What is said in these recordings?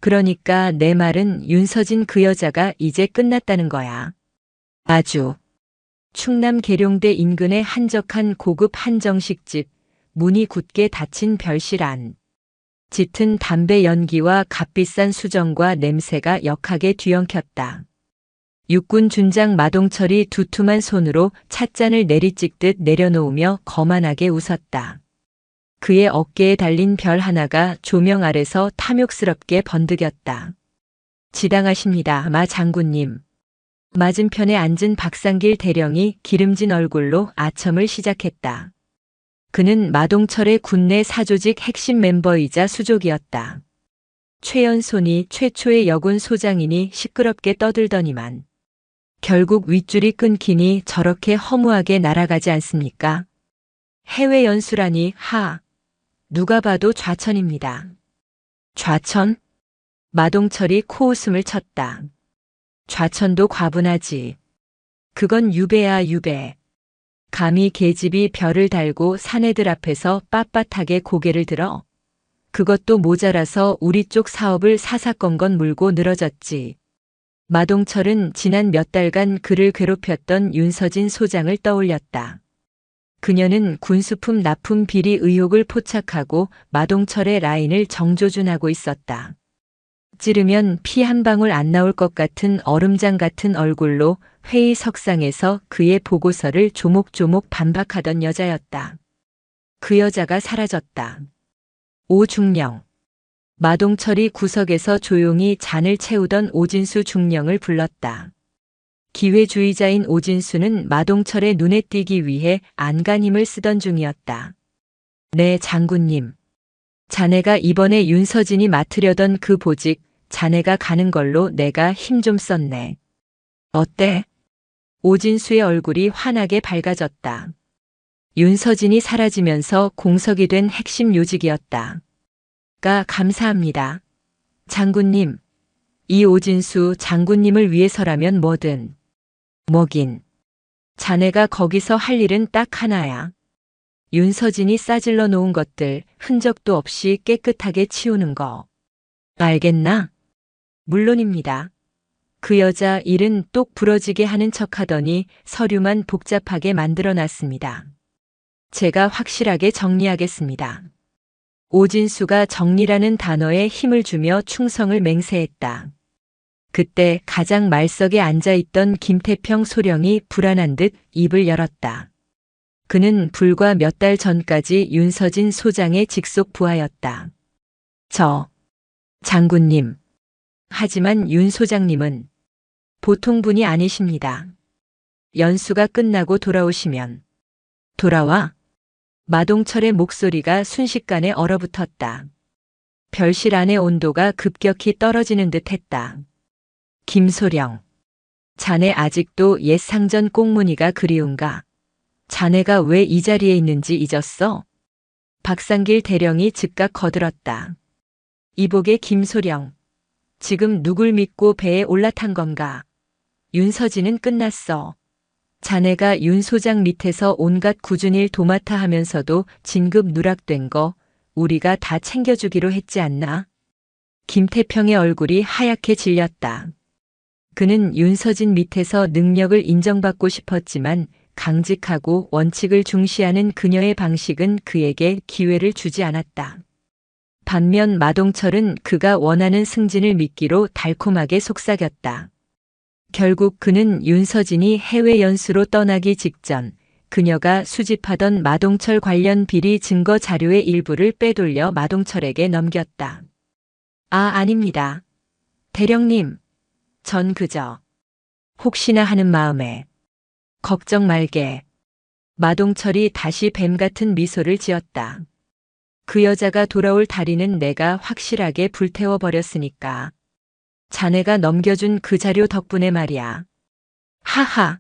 그러니까 내 말은 윤서진 그 여자가 이제 끝났다는 거야. 아주. 충남 계룡대 인근의 한적한 고급 한정식집, 문이 굳게 닫힌 별실 안. 짙은 담배 연기와 값비싼 수정과 냄새가 역하게 뒤엉켰다. 육군 준장 마동철이 두툼한 손으로 찻잔을 내리찍듯 내려놓으며 거만하게 웃었다. 그의 어깨에 달린 별 하나가 조명 아래서 탐욕스럽게 번득였다. 지당하십니다, 마 장군님. 맞은편에 앉은 박상길 대령이 기름진 얼굴로 아첨을 시작했다. 그는 마동철의 군내 사조직 핵심 멤버이자 수족이었다. 최연손이 최초의 여군 소장이니 시끄럽게 떠들더니만 결국 윗줄이 끊기니 저렇게 허무하게 날아가지 않습니까? 해외 연수라니 누가 봐도 좌천입니다. 좌천? 마동철이 코웃음을 쳤다. 좌천도 과분하지. 그건 유배야, 유배. 감히 계집이 별을 달고 사내들 앞에서 빳빳하게 고개를 들어. 그것도 모자라서 우리 쪽 사업을 사사건건 물고 늘어졌지. 마동철은 지난 몇 달간 그를 괴롭혔던 윤서진 소장을 떠올렸다. 그녀는 군수품 납품 비리 의혹을 포착하고 마동철의 라인을 정조준하고 있었다. 찌르면 피 한 방울 안 나올 것 같은 얼음장 같은 얼굴로 회의 석상에서 그의 보고서를 조목조목 반박하던 여자였다. 그 여자가 사라졌다. 오중령. 마동철이 구석에서 조용히 잔을 채우던 오진수 중령을 불렀다. 기회주의자인 오진수는 마동철의 눈에 띄기 위해 안간힘을 쓰던 중이었다. 네, 장군님. 자네가 이번에 윤서진이 맡으려던 그 보직, 자네가 가는 걸로 내가 힘 좀 썼네. 어때? 오진수의 얼굴이 환하게 밝아졌다. 윤서진이 사라지면서 공석이 된 핵심 요직이었다. 감사합니다. 장군님, 이 오진수 장군님을 위해서라면 뭐든. 뭐긴. 자네가 거기서 할 일은 딱 하나야. 윤서진이 싸질러 놓은 것들 흔적도 없이 깨끗하게 치우는 거. 알겠나? 물론입니다. 그 여자 일은 똑 부러지게 하는 척하더니 서류만 복잡하게 만들어놨습니다. 제가 확실하게 정리하겠습니다. 오진수가 정리라는 단어에 힘을 주며 충성을 맹세했다. 그때 가장 말석에 앉아있던 김태평 소령이 불안한 듯 입을 열었다. 그는 불과 몇 달 전까지 윤서진 소장의 직속 부하였다. 장군님. 하지만 윤 소장님은 보통 분이 아니십니다. 연수가 끝나고 돌아오시면. 돌아와? 마동철의 목소리가 순식간에 얼어붙었다. 별실 안의 온도가 급격히 떨어지는 듯 했다. 김소령. 자네 아직도 옛 상전 꽁무니가 그리운가? 자네가 왜 이 자리에 있는지 잊었어? 박상길 대령이 즉각 거들었다. 이복의 김소령. 지금 누굴 믿고 배에 올라탄 건가? 윤서진은 끝났어. 자네가 윤 소장 밑에서 온갖 굳은 일 도맡아 하면서도 진급 누락된 거 우리가 다 챙겨주기로 했지 않나? 김태평의 얼굴이 하얗게 질렸다. 그는 윤서진 밑에서 능력을 인정받고 싶었지만 강직하고 원칙을 중시하는 그녀의 방식은 그에게 기회를 주지 않았다. 반면 마동철은 그가 원하는 승진을 미끼로 달콤하게 속삭였다. 결국 그는 윤서진이 해외 연수로 떠나기 직전 그녀가 수집하던 마동철 관련 비리 증거 자료의 일부를 빼돌려 마동철에게 넘겼다. 아닙니다. 대령님. 전 그저 혹시나 하는 마음에. 걱정 말게. 마동철이 다시 뱀 같은 미소를 지었다. 그 여자가 돌아올 다리는 내가 확실하게 불태워버렸으니까. 자네가 넘겨준 그 자료 덕분에 말이야. 하하.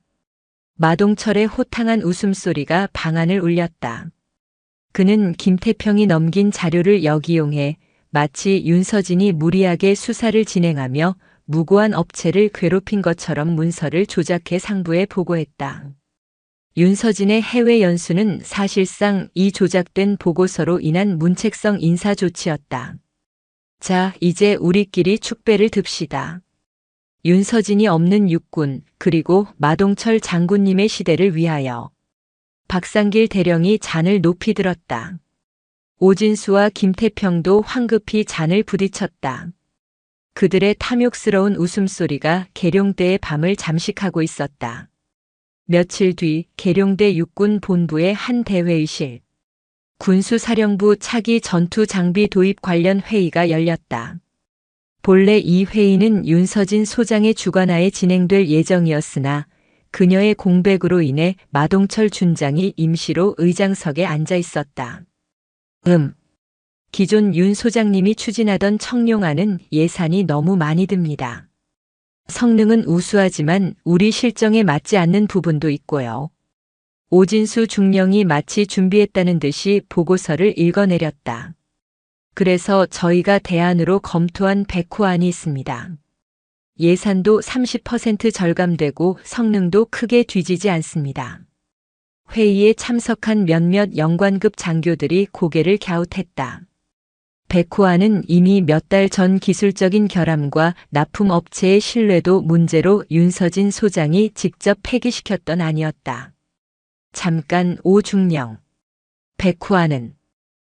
마동철의 호탕한 웃음소리가 방안을 울렸다. 그는 김태평이 넘긴 자료를 역이용해 마치 윤서진이 무리하게 수사를 진행하며 무고한 업체를 괴롭힌 것처럼 문서를 조작해 상부에 보고했다. 윤서진의 해외 연수는 사실상 이 조작된 보고서로 인한 문책성 인사 조치였다. 자, 이제 우리끼리 축배를 듭시다. 윤서진이 없는 육군, 그리고 마동철 장군님의 시대를 위하여. 박상길 대령이 잔을 높이 들었다. 오진수와 김태평도 황급히 잔을 부딪혔다. 그들의 탐욕스러운 웃음소리가 계룡대의 밤을 잠식하고 있었다. 며칠 뒤 계룡대 육군 본부의 한 대회의실. 군수사령부 차기 전투 장비 도입 관련 회의가 열렸다. 본래 이 회의는 윤서진 소장의 주관하에 진행될 예정이었으나 그녀의 공백으로 인해 마동철 준장이 임시로 의장석에 앉아 있었다. 기존 윤 소장님이 추진하던 청룡안은 예산이 너무 많이 듭니다. 성능은 우수하지만 우리 실정에 맞지 않는 부분도 있고요. 오진수 중령이 마치 준비했다는 듯이 보고서를 읽어내렸다. 그래서 저희가 대안으로 검토한 백호안이 있습니다. 예산도 30% 절감되고 성능도 크게 뒤지지 않습니다. 회의에 참석한 몇몇 영관급 장교들이 고개를 갸웃했다. 백호안은 이미 몇 달 전 기술적인 결함과 납품업체의 신뢰도 문제로 윤서진 소장이 직접 폐기시켰던 안이었다. 잠깐 오중령. 백호안은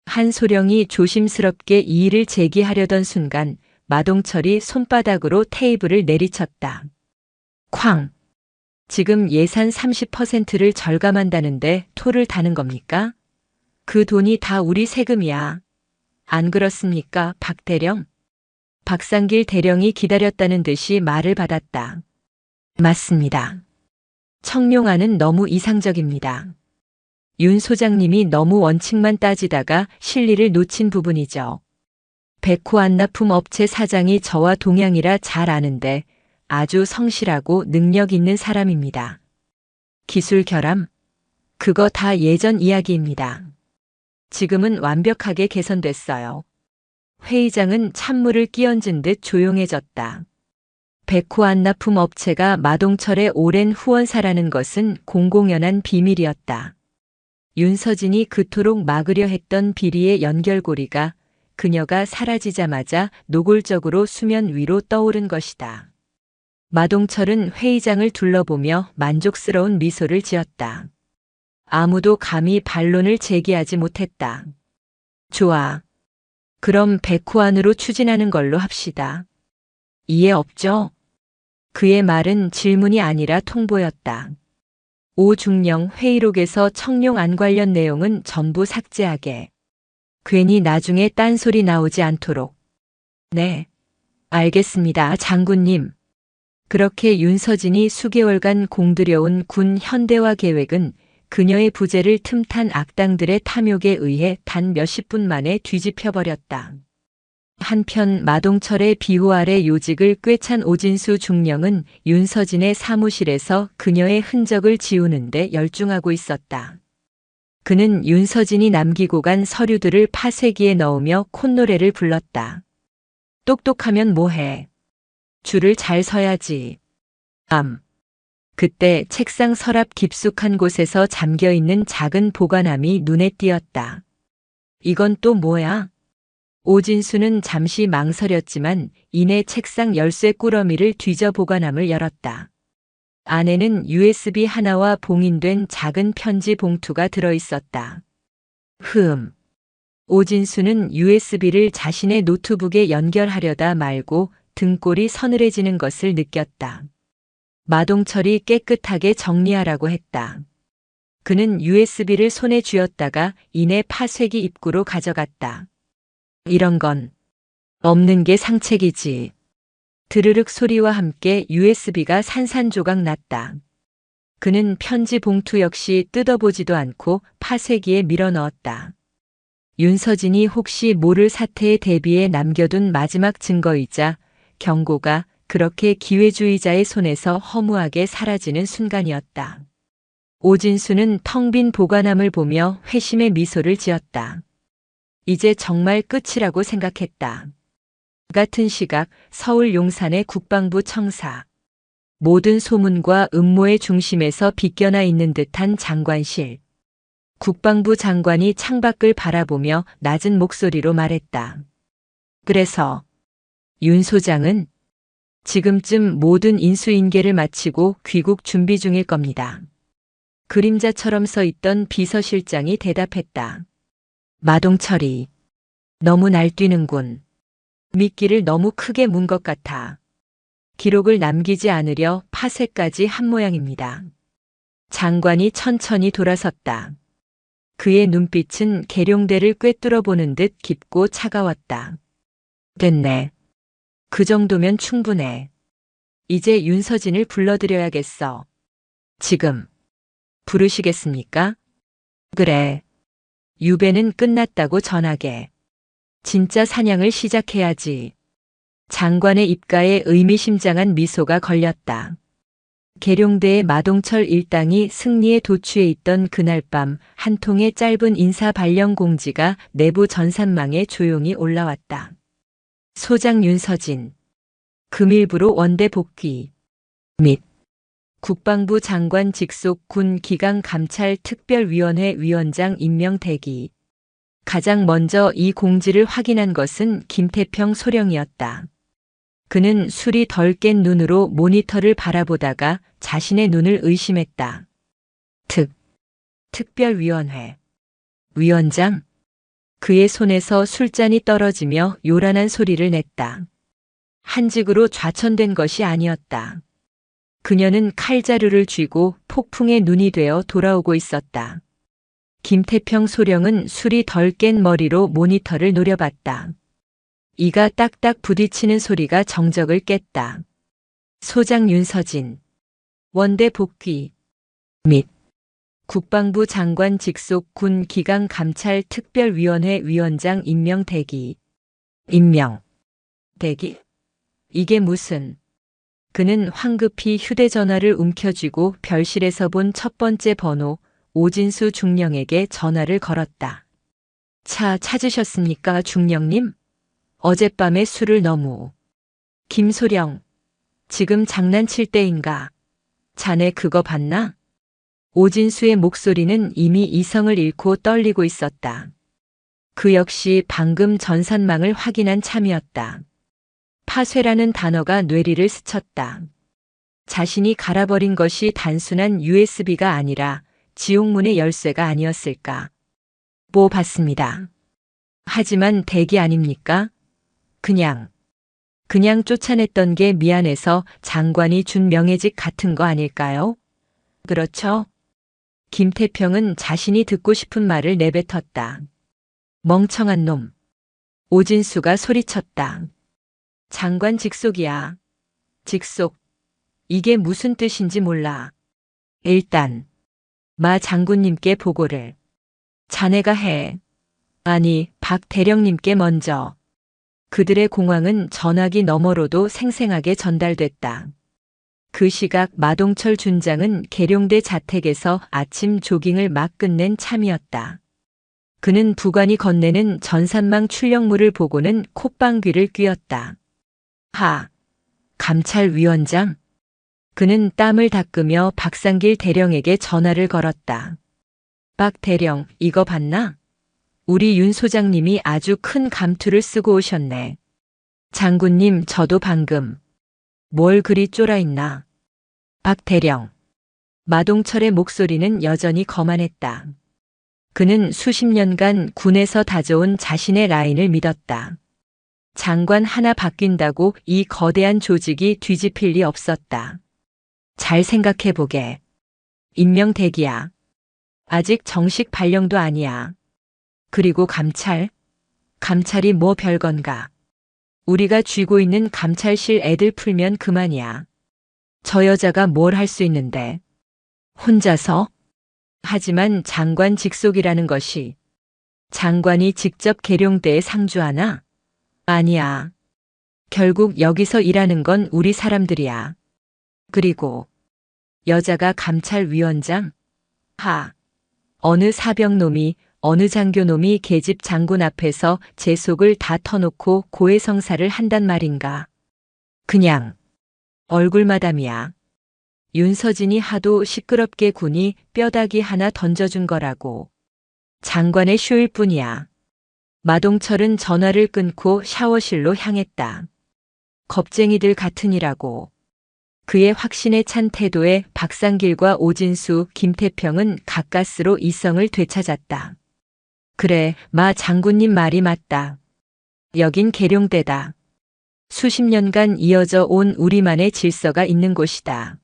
한소령이 조심스럽게 이의를 제기하려던 순간 마동철이 손바닥으로 테이블을 내리쳤다. 쾅! 지금 예산 30%를 절감한다는데 토를 다는 겁니까? 그 돈이 다 우리 세금이야. 안 그렇습니까, 박 대령? 박상길 대령이 기다렸다는 듯이 말을 받았다. 맞습니다. 청룡안은 너무 이상적입니다. 윤 소장님이 너무 원칙만 따지다가 실리를 놓친 부분이죠. 백호안 납품 업체 사장이 저와 동양이라 잘 아는데 아주 성실하고 능력 있는 사람입니다. 기술 결함? 그거 다 예전 이야기입니다. 지금은 완벽하게 개선됐어요. 회의장은 찬물을 끼얹은 듯 조용해졌다. 백호안 납품 업체가 마동철의 오랜 후원사라는 것은 공공연한 비밀이었다. 윤서진이 그토록 막으려 했던 비리의 연결고리가 그녀가 사라지자마자 노골적으로 수면 위로 떠오른 것이다. 마동철은 회의장을 둘러보며 만족스러운 미소를 지었다. 아무도 감히 반론을 제기하지 못했다. 좋아. 그럼 백호안으로 추진하는 걸로 합시다. 이해 없죠? 그의 말은 질문이 아니라 통보였다. 오중령 회의록에서 청룡안 관련 내용은 전부 삭제하게. 괜히 나중에 딴소리 나오지 않도록. 네. 알겠습니다, 장군님. 그렇게 윤서진이 수개월간 공들여온 군 현대화 계획은 그녀의 부재를 틈탄 악당들의 탐욕에 의해 단 몇십 분 만에 뒤집혀버렸다. 한편 마동철의 비호 아래 요직을 꿰찬 오진수 중령은 윤서진의 사무실에서 그녀의 흔적을 지우는데 열중하고 있었다. 그는 윤서진이 남기고 간 서류들을 파쇄기에 넣으며 콧노래를 불렀다. 똑똑하면 뭐해. 줄을 잘 서야지. 그때 책상 서랍 깊숙한 곳에서 잠겨있는 작은 보관함이 눈에 띄었다. 이건 또 뭐야? 오진수는 잠시 망설였지만 이내 책상 열쇠 꾸러미를 뒤져 보관함을 열었다. 안에는 USB 하나와 봉인된 작은 편지 봉투가 들어있었다. 오진수는 USB를 자신의 노트북에 연결하려다 말고 등골이 서늘해지는 것을 느꼈다. 마동철이 깨끗하게 정리하라고 했다. 그는 USB를 손에 쥐었다가 이내 파쇄기 입구로 가져갔다. 이런 건 없는 게 상책이지. 드르륵 소리와 함께 USB가 산산조각 났다. 그는 편지 봉투 역시 뜯어보지도 않고 파쇄기에 밀어넣었다. 윤서진이 혹시 모를 사태에 대비해 남겨둔 마지막 증거이자 경고가 그렇게 기회주의자의 손에서 허무하게 사라지는 순간이었다. 오진수는 텅 빈 보관함을 보며 회심의 미소를 지었다. 이제 정말 끝이라고 생각했다. 같은 시각 서울 용산의 국방부 청사. 모든 소문과 음모의 중심에서 비껴나 있는 듯한 장관실. 국방부 장관이 창밖을 바라보며 낮은 목소리로 말했다. 그래서 윤 소장은 지금쯤 모든 인수인계를 마치고 귀국 준비 중일 겁니다. 그림자처럼 서 있던 비서실장이 대답했다. 마동철이 너무 날뛰는군. 미끼를 너무 크게 문 것 같아. 기록을 남기지 않으려 파쇄까지 한 모양입니다. 장관이 천천히 돌아섰다. 그의 눈빛은 계룡대를 꿰뚫어 보는 듯 깊고 차가웠다. 됐네. 그 정도면 충분해. 이제 윤서진을 불러들여야겠어. 지금. 부르시겠습니까? 그래. 유배는 끝났다고 전하게. 진짜 사냥을 시작해야지. 장관의 입가에 의미심장한 미소가 걸렸다. 계룡대의 마동철 일당이 승리에 도취해 있던 그날 밤 한 통의 짧은 인사 발령 공지가 내부 전산망에 조용히 올라왔다. 소장 윤서진. 금일부로 원대 복귀. 및 국방부 장관 직속 군 기강감찰특별위원회 위원장 임명 대기. 가장 먼저 이 공지를 확인한 것은 김태평 소령이었다. 그는 술이 덜 깬 눈으로 모니터를 바라보다가 자신의 눈을 의심했다. 특별위원회. 위원장? 그의 손에서 술잔이 떨어지며 요란한 소리를 냈다. 한직으로 좌천된 것이 아니었다. 그녀는 칼자루를 쥐고 폭풍의 눈이 되어 돌아오고 있었다. 김태평 소령은 술이 덜 깬 머리로 모니터를 노려봤다. 이가 딱딱 부딪히는 소리가 정적을 깼다. 소장 윤서진. 원대 복귀. 및 국방부 장관 직속 군 기강감찰특별위원회 위원장 임명 대기. 임명. 대기? 이게 무슨... 그는 황급히 휴대전화를 움켜쥐고 별실에서 본 첫 번째 번호 오진수 중령에게 전화를 걸었다. 차 찾으셨습니까, 중령님? 어젯밤에 술을 너무... 김소령. 지금 장난칠 때인가? 자네 그거 봤나? 오진수의 목소리는 이미 이성을 잃고 떨리고 있었다. 그 역시 방금 전산망을 확인한 참이었다. 파쇄라는 단어가 뇌리를 스쳤다. 자신이 갈아버린 것이 단순한 USB가 아니라 지옥문의 열쇠가 아니었을까. 뭐 봤습니다. 하지만 대기 아닙니까? 그냥 쫓아냈던 게 미안해서 장관이 준 명예직 같은 거 아닐까요? 그렇죠? 김태평은 자신이 듣고 싶은 말을 내뱉었다. 멍청한 놈. 오진수가 소리쳤다. 장관 직속이야. 직속. 이게 무슨 뜻인지 몰라. 일단 마 장군님께 보고를. 자네가 해. 아니, 박 대령님께 먼저. 그들의 공황은 전화기 너머로도 생생하게 전달됐다. 그 시각 마동철 준장은 계룡대 자택에서 아침 조깅을 막 끝낸 참이었다. 그는 부관이 건네는 전산망 출력물을 보고는 콧방귀를 뀌었다. 감찰위원장? 그는 땀을 닦으며 박상길 대령에게 전화를 걸었다. 박 대령, 이거 봤나? 우리 윤 소장님이 아주 큰 감투를 쓰고 오셨네. 장군님, 저도 방금. 뭘 그리 쫄아있나? 박 대령. 마동철의 목소리는 여전히 거만했다. 그는 수십 년간 군에서 다져온 자신의 라인을 믿었다. 장관 하나 바뀐다고 이 거대한 조직이 뒤집힐 리 없었다. 잘 생각해보게. 임명 대기야. 아직 정식 발령도 아니야. 그리고 감찰이 뭐 별건가. 우리가 쥐고 있는 감찰실 애들 풀면 그만이야. 저 여자가 뭘 할 수 있는데. 혼자서? 하지만 장관 직속이라는 것이 장관이 직접 계룡대에 상주하나? 아니야. 결국 여기서 일하는 건 우리 사람들이야. 그리고 여자가 감찰위원장? 어느 사병놈이 어느 장교놈이 계집 장군 앞에서 제 속을 다 터놓고 고해성사를 한단 말인가. 그냥 얼굴마담이야. 윤서진이 하도 시끄럽게 군이 뼈다귀 하나 던져준 거라고. 장관의 쇼일 뿐이야. 마동철은 전화를 끊고 샤워실로 향했다. 겁쟁이들 같으니라고. 그의 확신에 찬 태도에 박상길과 오진수, 김태평은 가까스로 이성을 되찾았다. 그래, 마 장군님 말이 맞다. 여긴 계룡대다. 수십 년간 이어져 온 우리만의 질서가 있는 곳이다.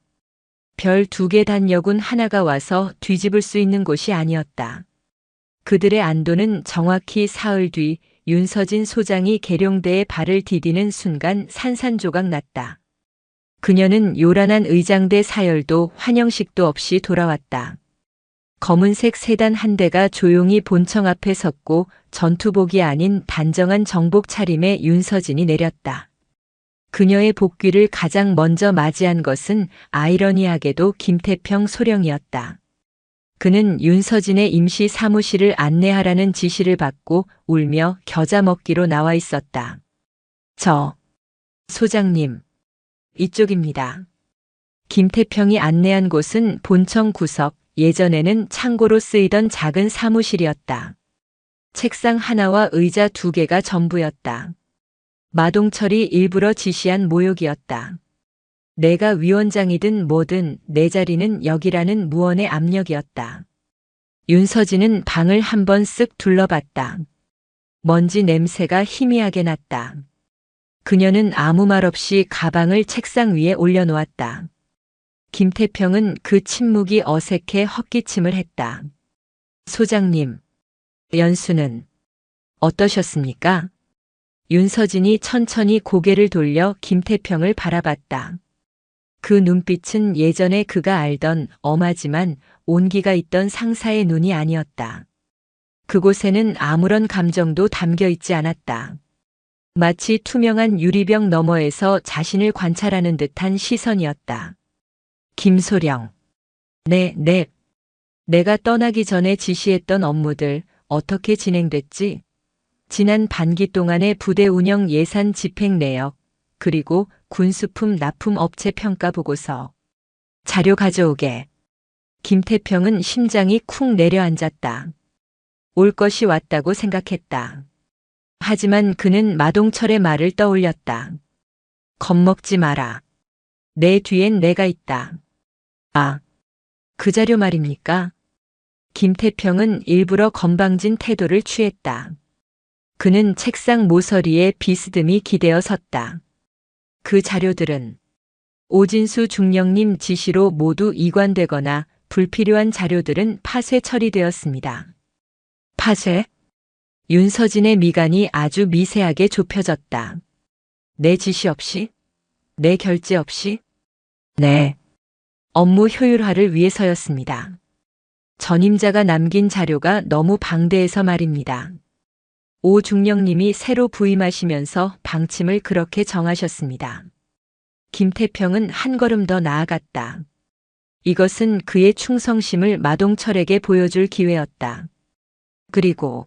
별 2개 단역은 하나가 와서 뒤집을 수 있는 곳이 아니었다. 그들의 안도는 정확히 사흘 뒤 윤서진 소장이 계룡대에 발을 디디는 순간 산산조각 났다. 그녀는 요란한 의장대 사열도 환영식도 없이 돌아왔다. 검은색 세단 한 대가 조용히 본청 앞에 섰고 전투복이 아닌 단정한 정복 차림에 윤서진이 내렸다. 그녀의 복귀를 가장 먼저 맞이한 것은 아이러니하게도 김태평 소령이었다. 그는 윤서진의 임시 사무실을 안내하라는 지시를 받고 울며 겨자 먹기로 나와 있었다. 소장님, 이쪽입니다. 김태평이 안내한 곳은 본청 구석, 예전에는 창고로 쓰이던 작은 사무실이었다. 책상 하나와 의자 2개가 전부였다. 마동철이 일부러 지시한 모욕이었다. 내가 위원장이든 뭐든 내 자리는 여기라는 무언의 압력이었다. 윤서진은 방을 한번 쓱 둘러봤다. 먼지 냄새가 희미하게 났다. 그녀는 아무 말 없이 가방을 책상 위에 올려놓았다. 김태평은 그 침묵이 어색해 헛기침을 했다. 소장님, 연수는 어떠셨습니까? 윤서진이 천천히 고개를 돌려 김태평을 바라봤다. 그 눈빛은 예전에 그가 알던 엄하지만 온기가 있던 상사의 눈이 아니었다. 그곳에는 아무런 감정도 담겨 있지 않았다. 마치 투명한 유리병 너머에서 자신을 관찰하는 듯한 시선이었다. 김소령. 내가 떠나기 전에 지시했던 업무들 어떻게 진행됐지? 지난 반기 동안의 부대 운영 예산 집행 내역, 그리고 군수품 납품 업체 평가 보고서. 자료 가져오게. 김태평은 심장이 쿵 내려앉았다. 올 것이 왔다고 생각했다. 하지만 그는 마동철의 말을 떠올렸다. 겁먹지 마라. 내 뒤엔 내가 있다. 아, 그 자료 말입니까? 김태평은 일부러 건방진 태도를 취했다. 그는 책상 모서리에 비스듬히 기대어 섰다. 그 자료들은 오진수 중령님 지시로 모두 이관되거나 불필요한 자료들은 파쇄 처리되었습니다. 파쇄? 윤서진의 미간이 아주 미세하게 좁혀졌다. 내 지시 없이? 내 결재 없이? 네. 업무 효율화를 위해서였습니다. 전임자가 남긴 자료가 너무 방대해서 말입니다. 오 중령님이 새로 부임하시면서 방침을 그렇게 정하셨습니다. 김태평은 한 걸음 더 나아갔다. 이것은 그의 충성심을 마동철에게 보여줄 기회였다. 그리고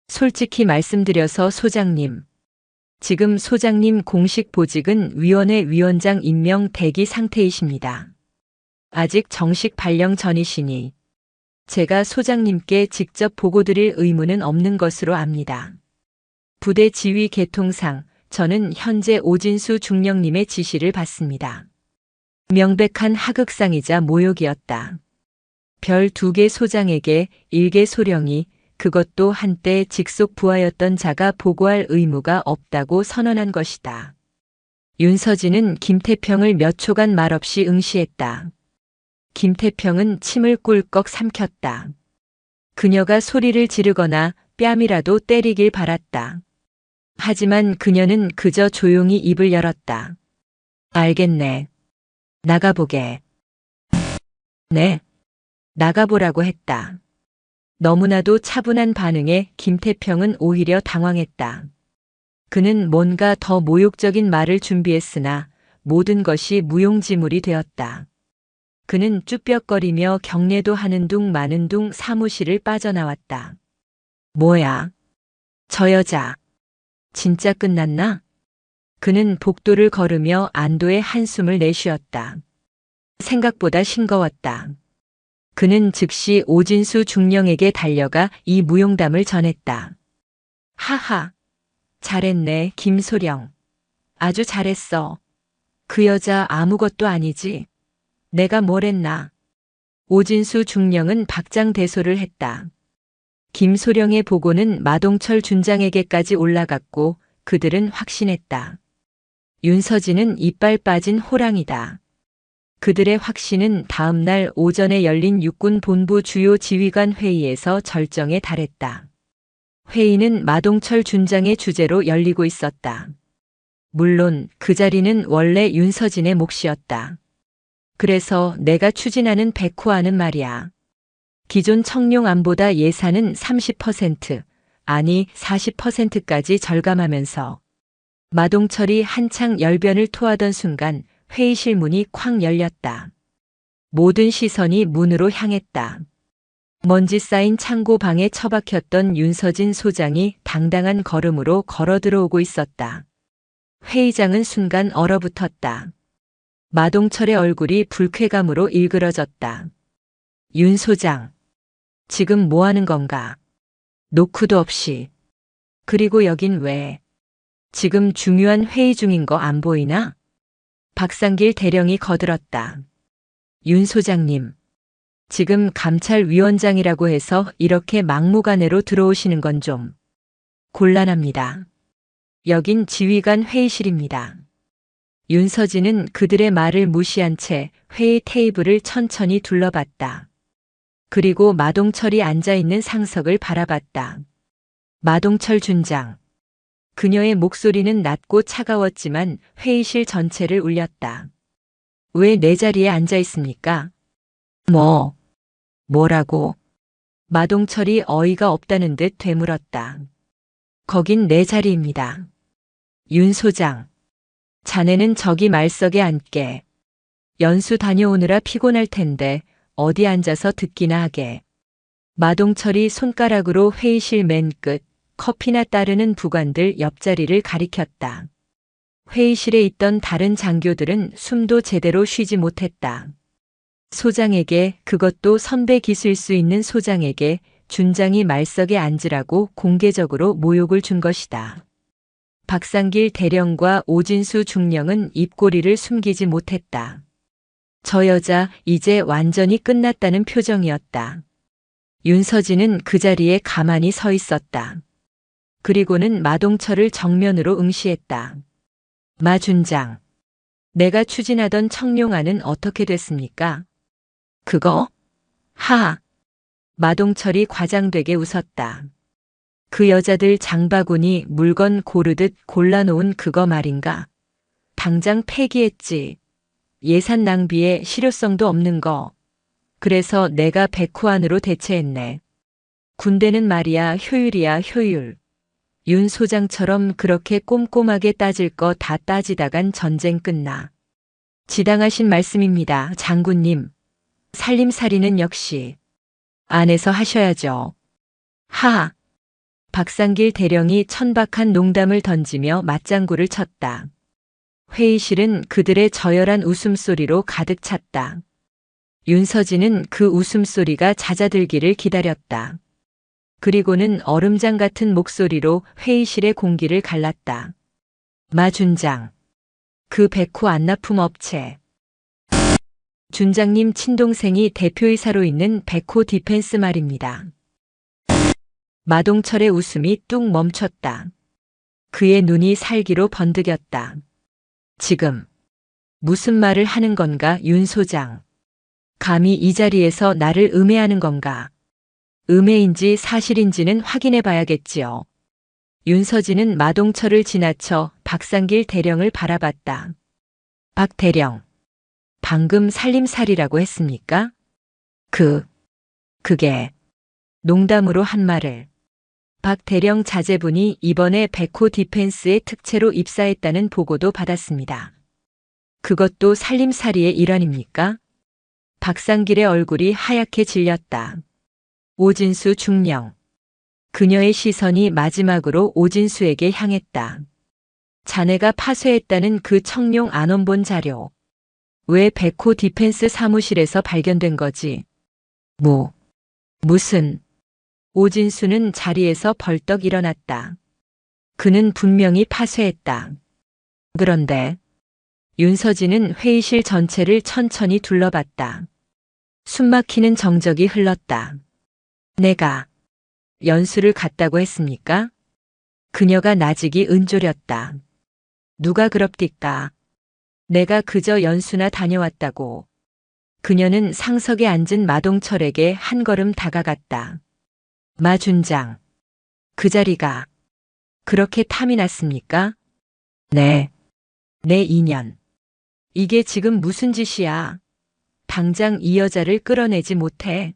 솔직히 말씀드려서 소장님, 지금 소장님 공식 보직은 위원회 위원장 임명 대기 상태이십니다. 아직 정식 발령 전이시니 제가 소장님께 직접 보고드릴 의무는 없는 것으로 압니다. 부대 지휘 계통상 저는 현재 오진수 중령님의 지시를 받습니다. 명백한 하극상이자 모욕이었다. 별 2개 소장에게 1개 소령이, 그것도 한때 직속 부하였던 자가 보고할 의무가 없다고 선언한 것이다. 윤서진은 김태평을 몇 초간 말없이 응시했다. 김태평은 침을 꿀꺽 삼켰다. 그녀가 소리를 지르거나 뺨이라도 때리길 바랐다. 하지만 그녀는 그저 조용히 입을 열었다. 알겠네. 나가보게. 네. 나가보라고 했다. 너무나도 차분한 반응에 김태평은 오히려 당황했다. 그는 뭔가 더 모욕적인 말을 준비했으나 모든 것이 무용지물이 되었다. 그는 쭈뼛거리며 경례도 하는 둥 마는 둥 사무실을 빠져나왔다. 뭐야? 저 여자. 진짜 끝났나? 그는 복도를 걸으며 안도의 한숨을 내쉬었다. 생각보다 싱거웠다. 그는 즉시 오진수 중령에게 달려가 이 무용담을 전했다. 하하. 잘했네, 김소령. 아주 잘했어. 그 여자 아무것도 아니지. 내가 뭘 했나. 오진수 중령은 박장대소를 했다. 김소령의 보고는 마동철 준장에게까지 올라갔고 그들은 확신했다. 윤서진은 이빨 빠진 호랑이다. 그들의 확신은 다음 날 오전에 열린 육군 본부 주요 지휘관 회의에서 절정에 달했다. 회의는 마동철 준장의 주재로 열리고 있었다. 물론 그 자리는 원래 윤서진의 몫이었다. 그래서 내가 추진하는 백호안은 말이야. 기존 청룡안보다 예산은 30%, 아니 40%까지 절감하면서 마동철이 한창 열변을 토하던 순간 회의실 문이 쾅 열렸다. 모든 시선이 문으로 향했다. 먼지 쌓인 창고방에 처박혔던 윤서진 소장이 당당한 걸음으로 걸어 들어오고 있었다. 회의장은 순간 얼어붙었다. 마동철의 얼굴이 불쾌감으로 일그러졌다. 윤 소장, 지금 뭐 하는 건가? 노크도 없이. 그리고 여긴 왜? 지금 중요한 회의 중인 거 안 보이나? 박상길 대령이 거들었다. 윤 소장님, 지금 감찰위원장이라고 해서 이렇게 막무가내로 들어오시는 건 좀 곤란합니다. 여긴 지휘관 회의실입니다. 윤서진은 그들의 말을 무시한 채 회의 테이블을 천천히 둘러봤다. 그리고 마동철이 앉아있는 상석을 바라봤다. 마동철 준장. 그녀의 목소리는 낮고 차가웠지만 회의실 전체를 울렸다. 왜 내 자리에 앉아 있습니까? 뭐라고? 마동철이 어이가 없다는 듯 되물었다. 거긴 내 자리입니다. 윤 소장. 자네는 저기 말석에 앉게. 연수 다녀오느라 피곤할 텐데 어디 앉아서 듣기나 하게. 마동철이 손가락으로 회의실 맨 끝 커피나 따르는 부관들 옆자리를 가리켰다. 회의실에 있던 다른 장교들은 숨도 제대로 쉬지 못했다. 소장에게, 그것도 선배 기수일 수 있는 소장에게 준장이 말석에 앉으라고 공개적으로 모욕을 준 것이다. 박상길 대령과 오진수 중령은 입꼬리를 숨기지 못했다. 저 여자 이제 완전히 끝났다는 표정이었다. 윤서진은 그 자리에 가만히 서 있었다. 그리고는 마동철을 정면으로 응시했다. 마 준장, 내가 추진하던 청룡안은 어떻게 됐습니까? 그거? 하! 마동철이 과장되게 웃었다. 그 여자들 장바구니 물건 고르듯 골라놓은 그거 말인가? 당장 폐기했지. 예산 낭비에 실효성도 없는 거. 그래서 내가 백호안으로 대체했네. 군대는 말이야 효율이야 효율. 윤 소장처럼 그렇게 꼼꼼하게 따질 거 다 따지다간 전쟁 끝나. 지당하신 말씀입니다, 장군님. 살림살이는 역시 안에서 하셔야죠. 하! 박상길 대령이 천박한 농담을 던지며 맞장구를 쳤다. 회의실은 그들의 저열한 웃음소리로 가득 찼다. 윤서진은 그 웃음소리가 잦아들기를 기다렸다. 그리고는 얼음장 같은 목소리로 회의실의 공기를 갈랐다. 마 준장. 그 백호 안납품 업체. 준장님 친동생이 대표이사로 있는 백호 디펜스 말입니다. 마동철의 웃음이 뚝 멈췄다. 그의 눈이 살기로 번득였다. 지금 무슨 말을 하는 건가, 윤 소장? 감히 이 자리에서 나를 음해하는 건가? 음해인지 사실인지는 확인해 봐야겠지요. 윤서진은 마동철을 지나쳐 박상길 대령을 바라봤다. 박 대령, 방금 살림살이라고 했습니까? 그게 농담으로 한 말을. 박 대령 자제분이 이번에 백호 디펜스의 특채로 입사했다는 보고도 받았습니다. 그것도 살림살이의 일환입니까? 박상길의 얼굴이 하얗게 질렸다. 오진수 중령. 그녀의 시선이 마지막으로 오진수에게 향했다. 자네가 파쇄했다는 그 청룡 안원본 자료. 왜 백호 디펜스 사무실에서 발견된 거지? 무슨. 오진수는 자리에서 벌떡 일어났다. 그는 분명히 파쇄했다. 그런데 윤서진은 회의실 전체를 천천히 둘러봤다. 숨막히는 정적이 흘렀다. 내가 연수를 갔다고 했습니까? 그녀가 나직이 은졸였다. 누가 그럽디까? 내가 그저 연수나 다녀왔다고. 그녀는 상석에 앉은 마동철에게 한 걸음 다가갔다. 마 준장. 그 자리가 그렇게 탐이 났습니까? 네. 내 인연. 이게 지금 무슨 짓이야? 당장 이 여자를 끌어내지 못해.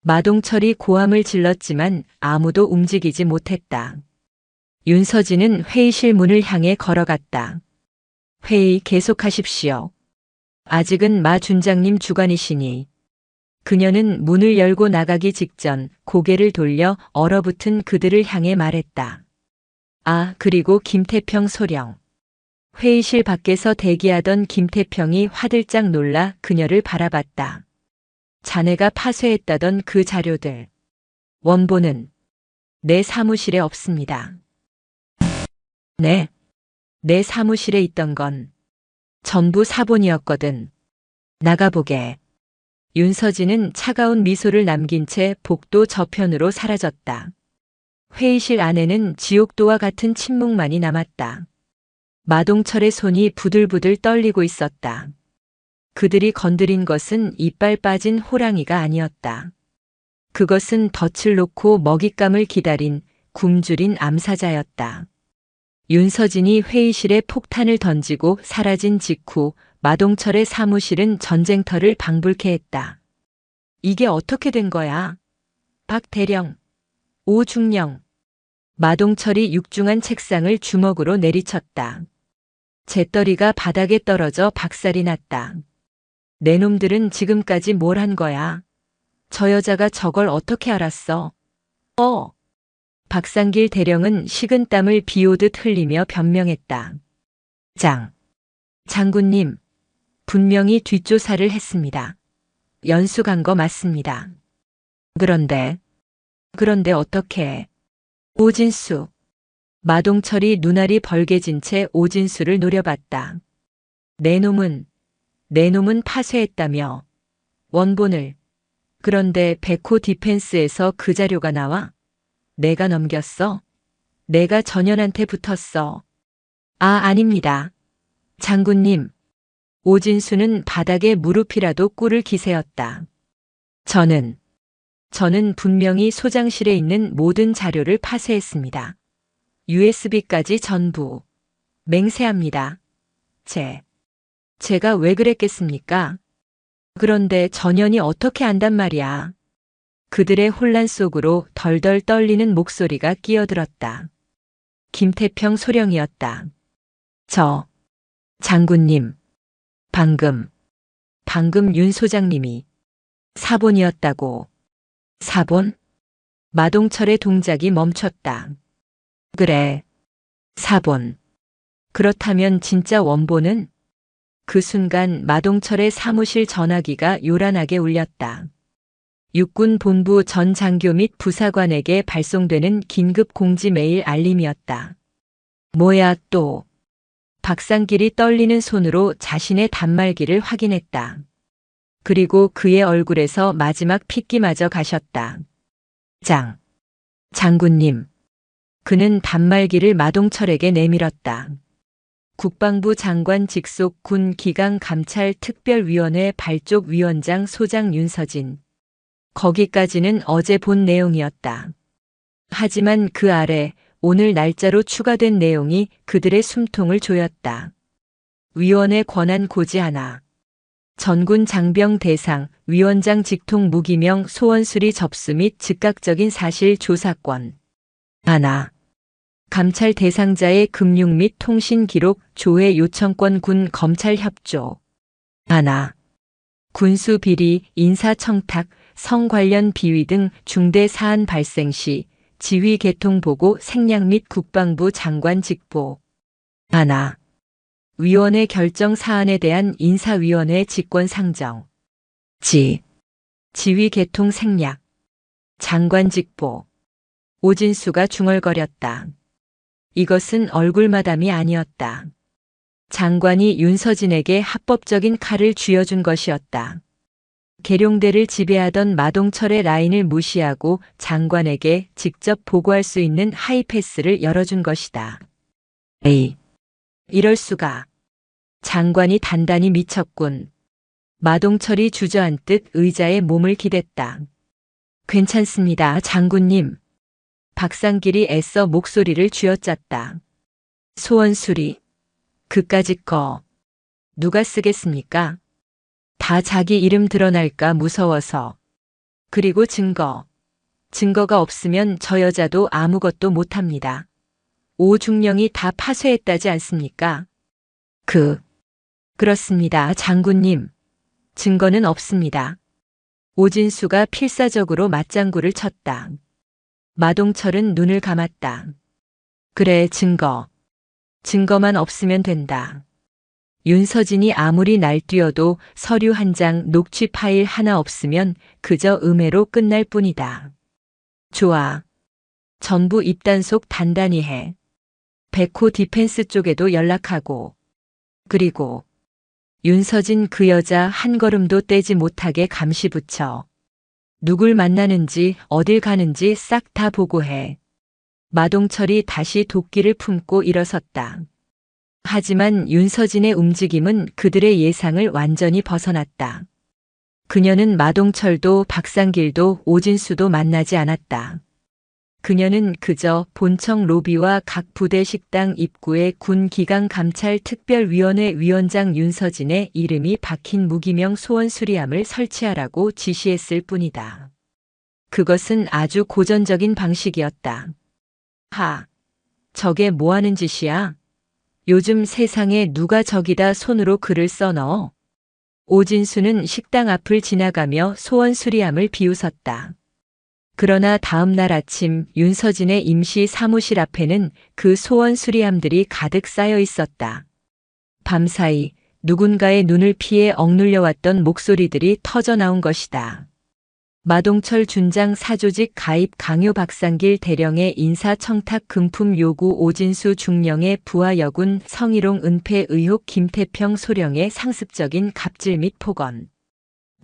마동철이 고함을 질렀지만 아무도 움직이지 못했다. 윤서진은 회의실 문을 향해 걸어갔다. 회의 계속하십시오. 아직은 마 준장님 주관이시니. 그녀는 문을 열고 나가기 직전 고개를 돌려 얼어붙은 그들을 향해 말했다. 아, 그리고 김태평 소령. 회의실 밖에서 대기하던 김태평이 화들짝 놀라 그녀를 바라봤다. 자네가 파쇄했다던 그 자료들. 원본은 내 사무실에 없습니다. 네. 내 사무실에 있던 건 전부 사본이었거든. 나가보게. 윤서진은 차가운 미소를 남긴 채 복도 저편으로 사라졌다. 회의실 안에는 지옥도와 같은 침묵만이 남았다. 마동철의 손이 부들부들 떨리고 있었다. 그들이 건드린 것은 이빨 빠진 호랑이가 아니었다. 그것은 덫을 놓고 먹잇감을 기다린 굶주린 암사자였다. 윤서진이 회의실에 폭탄을 던지고 사라진 직후 마동철의 사무실은 전쟁터를 방불케 했다. 이게 어떻게 된 거야? 박대령, 오중령. 마동철이 육중한 책상을 주먹으로 내리쳤다. 재떨이가 바닥에 떨어져 박살이 났다. 내 놈들은 지금까지 뭘 한 거야? 저 여자가 저걸 어떻게 알았어? 박상길 대령은 식은땀을 비오듯 흘리며 변명했다. 장군님, 분명히 뒷조사를 했습니다. 연수 간 거 맞습니다. 그런데 어떻게? 오진수. 마동철이 눈알이 벌개진 채 오진수를 노려봤다. 내 놈은 파쇄했다며. 원본을. 그런데 백호 디펜스에서 그 자료가 나와? 내가 넘겼어? 내가 전현한테 붙었어. 아, 아닙니다. 장군님. 오진수는 바닥에 무릎이라도 꿇을 기세였다. 저는 분명히 소장실에 있는 모든 자료를 파쇄했습니다. USB까지 전부. 맹세합니다. 제가 왜 그랬겠습니까? 그런데 전현이 어떻게 안단 말이야. 그들의 혼란 속으로 덜덜 떨리는 목소리가 끼어들었다. 김태평 소령이었다. 장군님. 방금 윤 소장님이 사본이었다고. 사본? 마동철의 동작이 멈췄다. 그래. 사본. 그렇다면 진짜 원본은? 그 순간 마동철의 사무실 전화기가 요란하게 울렸다. 육군본부 전 장교 및 부사관에게 발송되는 긴급 공지 메일 알림이었다. 뭐야 또. 박상길이 떨리는 손으로 자신의 단말기를 확인했다. 그리고 그의 얼굴에서 마지막 핏기마저 가셨다. 장군님. 그는 단말기를 마동철에게 내밀었다. 국방부 장관 직속 군 기강 감찰 특별위원회 발족 위원장 소장 윤서진. 거기까지는 어제 본 내용이었다. 하지만 그 아래 오늘 날짜로 추가된 내용이 그들의 숨통을 조였다. 위원회 권한 고지 하나. 전군 장병 대상, 위원장 직통 무기명 소원 수리 접수 및 즉각적인 사실 조사권. 하나. 감찰 대상자의 금융 및 통신 기록 조회 요청권 군 검찰 협조. 하나. 군수 비리, 인사 청탁, 성 관련 비위 등 중대 사안 발생 시 지휘 개통 보고 생략 및 국방부 장관 직보. 하나. 위원회 결정 사안에 대한 인사위원회 직권 상정. 지휘 개통 생략. 장관 직보. 오진수가 중얼거렸다. 이것은 얼굴마담이 아니었다. 장관이 윤서진에게 합법적인 칼을 쥐어준 것이었다. 계룡대를 지배하던 마동철의 라인을 무시하고 장관에게 직접 보고할 수 있는 하이패스를 열어준 것이다. 에이, 이럴 수가. 장관이 단단히 미쳤군. 마동철이 주저앉듯 의자에 몸을 기댔다. 괜찮습니다, 장군님. 박상길이 애써 목소리를 쥐어짰다. 소원수리. 그까짓 거 누가 쓰겠습니까? 다 자기 이름 드러날까 무서워서. 그리고 증거가 없으면 저 여자도 아무것도 못합니다. 오중령이 다 파쇄했다지 않습니까? 그렇습니다, 장군님. 증거는 없습니다. 오진수가 필사적으로 맞장구를 쳤다. 마동철은 눈을 감았다. 그래, 증거만 없으면 된다. 윤서진이 아무리 날뛰어도 서류 한 장, 녹취 파일 하나 없으면 그저 음해로 끝날 뿐이다. 좋아. 전부 입단속 단단히 해. 백호 디펜스 쪽에도 연락하고. 그리고 윤서진 그 여자 한 걸음도 떼지 못하게 감시 붙여. 누굴 만나는지 어딜 가는지 싹 다 보고해. 마동철이 다시 도끼를 품고 일어섰다. 하지만 윤서진의 움직임은 그들의 예상을 완전히 벗어났다. 그녀는 마동철도 박상길도 오진수도 만나지 않았다. 그녀는 그저 본청 로비와 각 부대 식당 입구에 군기강감찰특별위원회 위원장 윤서진의 이름이 박힌 무기명 소원수리함을 설치하라고 지시했을 뿐이다. 그것은 아주 고전적인 방식이었다. 저게 뭐하는 짓이야? 요즘 세상에 누가 저기다 손으로 글을 써넣어? 오진수는 식당 앞을 지나가며 소원수리함을 비웃었다. 그러나 다음 날 아침 윤서진의 임시 사무실 앞에는 그 소원수리함들이 가득 쌓여 있었다. 밤사이 누군가의 눈을 피해 억눌려왔던 목소리들이 터져나온 것이다. 마동철 준장 사조직 가입 강요 박상길 대령의 인사청탁 금품 요구 오진수 중령의 부하 여군 성희롱 은폐 의혹 김태평 소령의 상습적인 갑질 및 폭언.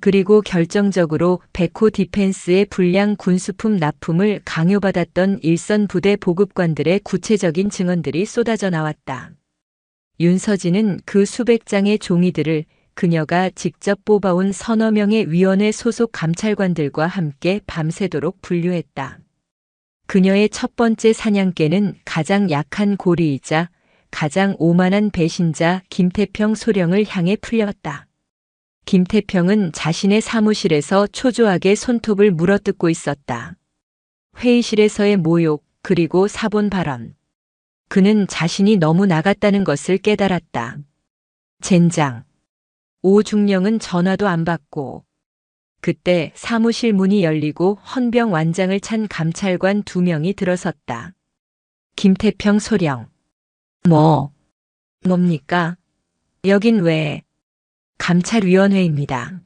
그리고 결정적으로 백호 디펜스의 불량 군수품 납품을 강요받았던 일선 부대 보급관들의 구체적인 증언들이 쏟아져 나왔다. 윤서진은 그 수백 장의 종이들을 그녀가 직접 뽑아온 서너 명의 위원회 소속 감찰관들과 함께 밤새도록 분류했다. 그녀의 첫 번째 사냥개는 가장 약한 고리이자 가장 오만한 배신자 김태평 소령을 향해 풀렸다. 김태평은 자신의 사무실에서 초조하게 손톱을 물어뜯고 있었다. 회의실에서의 모욕, 그리고 사본 발언. 그는 자신이 너무 나갔다는 것을 깨달았다. 젠장. 오중령은 전화도 안 받고. 그때 사무실 문이 열리고 헌병 완장을 찬 감찰관 2명이 들어섰다. 김태평 소령. 뭡니까? 여긴 왜? 감찰위원회입니다.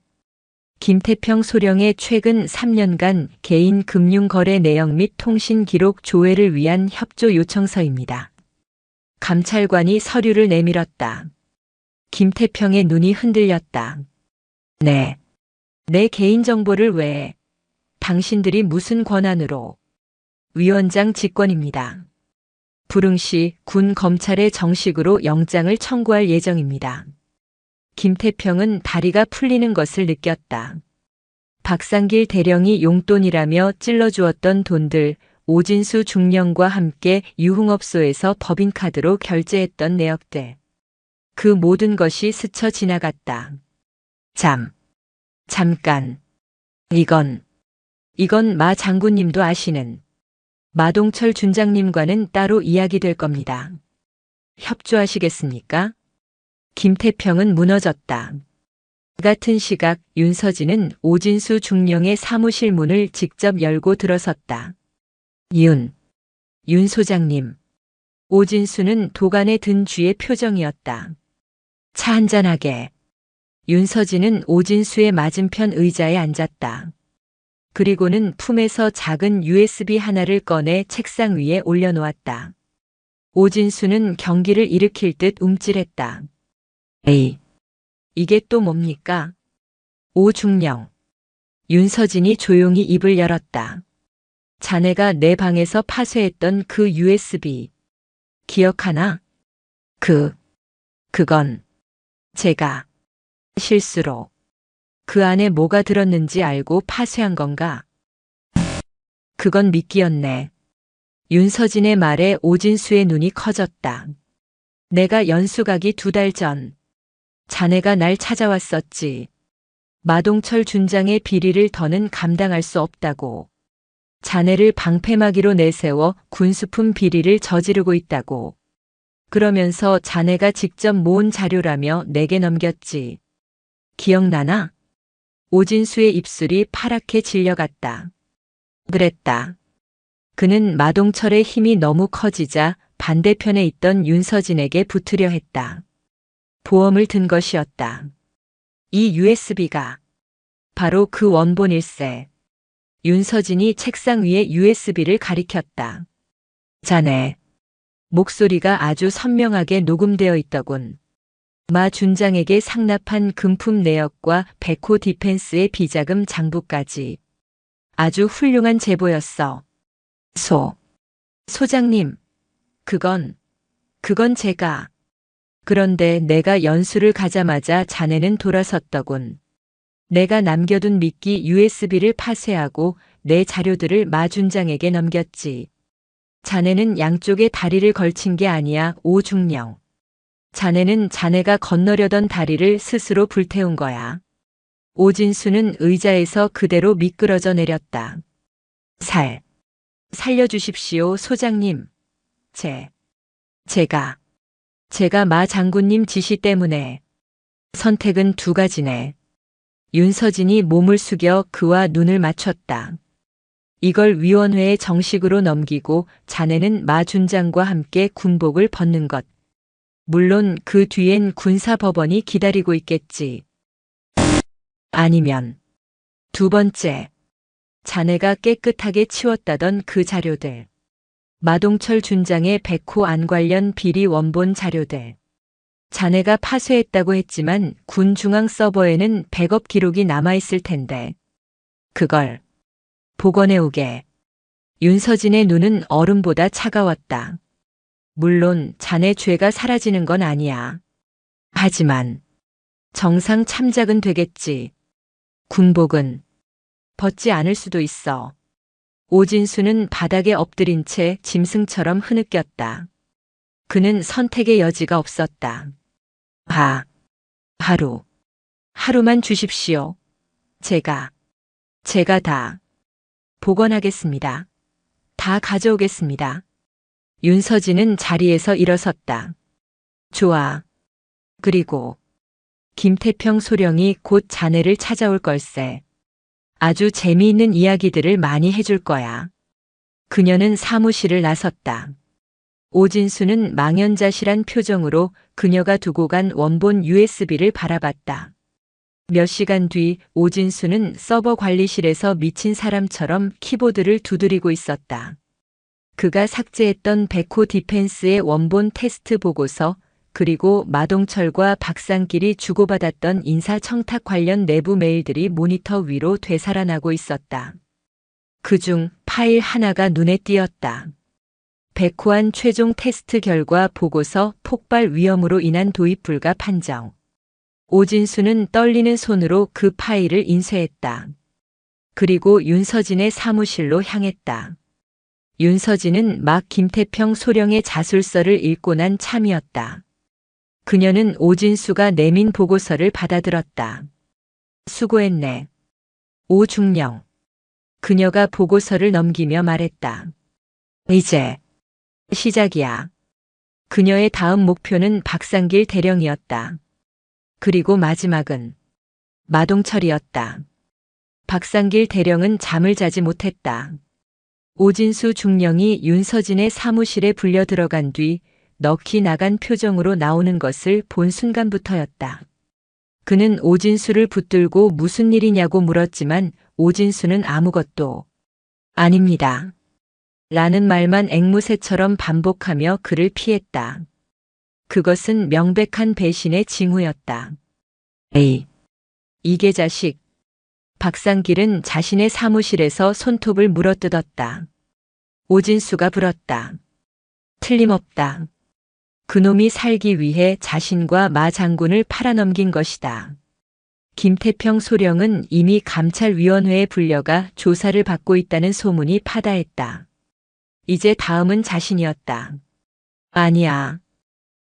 김태평 소령의 최근 3년간 개인 금융거래 내역 및 통신 기록 조회를 위한 협조 요청서입니다. 감찰관이 서류를 내밀었다. 김태평의 눈이 흔들렸다. 네. 내 개인정보를 왜? 당신들이 무슨 권한으로? 위원장 직권입니다. 불응시 군 검찰에 정식으로 영장을 청구할 예정입니다. 김태평은 다리가 풀리는 것을 느꼈다. 박상길 대령이 용돈이라며 찔러주었던 돈들, 오진수 중령과 함께 유흥업소에서 법인카드로 결제했던 내역들. 그 모든 것이 스쳐 지나갔다. 잠깐. 이건 마 장군님도 아시는 마동철 준장님과는 따로 이야기될 겁니다. 협조하시겠습니까? 김태평은 무너졌다. 같은 시각 윤서진은 오진수 중령의 사무실 문을 직접 열고 들어섰다. 윤 소장님. 오진수는 도간에 든 쥐의 표정이었다. 차 한잔하게. 윤서진은 오진수의 맞은편 의자에 앉았다. 그리고는 품에서 작은 USB 하나를 꺼내 책상 위에 올려놓았다. 오진수는 경기를 일으킬 듯 움찔했다. 에이, 이게 또 뭡니까? 오중령. 윤서진이 조용히 입을 열었다. 자네가 내 방에서 파쇄했던 그 USB. 기억하나? 그건 제가 실수로 그 안에 뭐가 들었는지 알고 파쇄한 건가? 그건 미끼였네. 윤서진의 말에 오진수의 눈이 커졌다. 내가 연수 가기 2달 전 자네가 날 찾아왔었지. 마동철 준장의 비리를 더는 감당할 수 없다고. 자네를 방패막이로 내세워 군수품 비리를 저지르고 있다고. 그러면서 자네가 직접 모은 자료라며 내게 넘겼지. 기억나나? 오진수의 입술이 파랗게 질려갔다. 그랬다. 그는 마동철의 힘이 너무 커지자 반대편에 있던 윤서진에게 붙으려 했다. 보험을 든 것이었다. 이 USB가 바로 그 원본일세. 윤서진이 책상 위에 USB를 가리켰다. 자네, 목소리가 아주 선명하게 녹음되어 있더군. 마 준장에게 상납한 금품 내역과 백호 디펜스의 비자금 장부까지. 아주 훌륭한 제보였어. 소장님, 그건 제가. 그런데 내가 연수를 가자마자 자네는 돌아섰더군. 내가 남겨둔 미끼 USB를 파쇄하고 내 자료들을 마 준장에게 넘겼지. 자네는 양쪽에 다리를 걸친 게 아니야, 오중령. 자네는 자네가 건너려던 다리를 스스로 불태운 거야. 오진수는 의자에서 그대로 미끄러져 내렸다. 살려주십시오, 소장님. 제가 마 장군님 지시 때문에. 선택은 2가지네. 윤서진이 몸을 숙여 그와 눈을 맞췄다. 이걸 위원회에 정식으로 넘기고 자네는 마 준장과 함께 군복을 벗는 것. 물론 그 뒤엔 군사법원이 기다리고 있겠지. 아니면 2번째. 자네가 깨끗하게 치웠다던 그 자료들. 마동철 준장의 백호 안 관련 비리 원본 자료들. 자네가 파쇄했다고 했지만 군 중앙 서버에는 백업 기록이 남아있을 텐데. 그걸 복원해 오게. 윤서진의 눈은 얼음보다 차가웠다. 물론 자네 죄가 사라지는 건 아니야. 하지만 정상 참작은 되겠지. 군복은 벗지 않을 수도 있어. 오진수는 바닥에 엎드린 채 짐승처럼 흐느꼈다. 그는 선택의 여지가 없었다. 하루만 주십시오. 제가 다 복원하겠습니다. 다 가져오겠습니다. 윤서진은 자리에서 일어섰다. 좋아. 그리고 김태평 소령이 곧 자네를 찾아올 걸세. 아주 재미있는 이야기들을 많이 해줄 거야. 그녀는 사무실을 나섰다. 오진수는 망연자실한 표정으로 그녀가 두고 간 원본 USB를 바라봤다. 몇 시간 뒤 오진수는 서버 관리실에서 미친 사람처럼 키보드를 두드리고 있었다. 그가 삭제했던 백호 디펜스의 원본 테스트 보고서, 그리고 마동철과 박상길이 주고받았던 인사청탁 관련 내부 메일들이 모니터 위로 되살아나고 있었다. 그중 파일 하나가 눈에 띄었다. 백호안 최종 테스트 결과 보고서 폭발 위험으로 인한 도입 불가 판정. 오진수는 떨리는 손으로 그 파일을 인쇄했다. 그리고 윤서진의 사무실로 향했다. 윤서진은 막 김태평 소령의 자술서를 읽고 난 참이었다. 그녀는 오진수가 내민 보고서를 받아들었다. 수고했네. 오중령. 그녀가 보고서를 넘기며 말했다. 이제 시작이야. 그녀의 다음 목표는 박상길 대령이었다. 그리고 마지막은 마동철이었다. 박상길 대령은 잠을 자지 못했다. 오진수 중령이 윤서진의 사무실에 불려 들어간 뒤 넋이 나간 표정으로 나오는 것을 본 순간부터였다. 그는 오진수를 붙들고 무슨 일이냐고 물었지만 오진수는 아무것도 아닙니다. 라는 말만 앵무새처럼 반복하며 그를 피했다. 그것은 명백한 배신의 징후였다. 에이, 이게 자식. 박상길은 자신의 사무실에서 손톱을 물어뜯었다. 오진수가 불었다. 틀림없다. 그놈이 살기 위해 자신과 마 장군을 팔아넘긴 것이다. 김태평 소령은 이미 감찰위원회에 불려가 조사를 받고 있다는 소문이 파다했다. 이제 다음은 자신이었다. 아니야.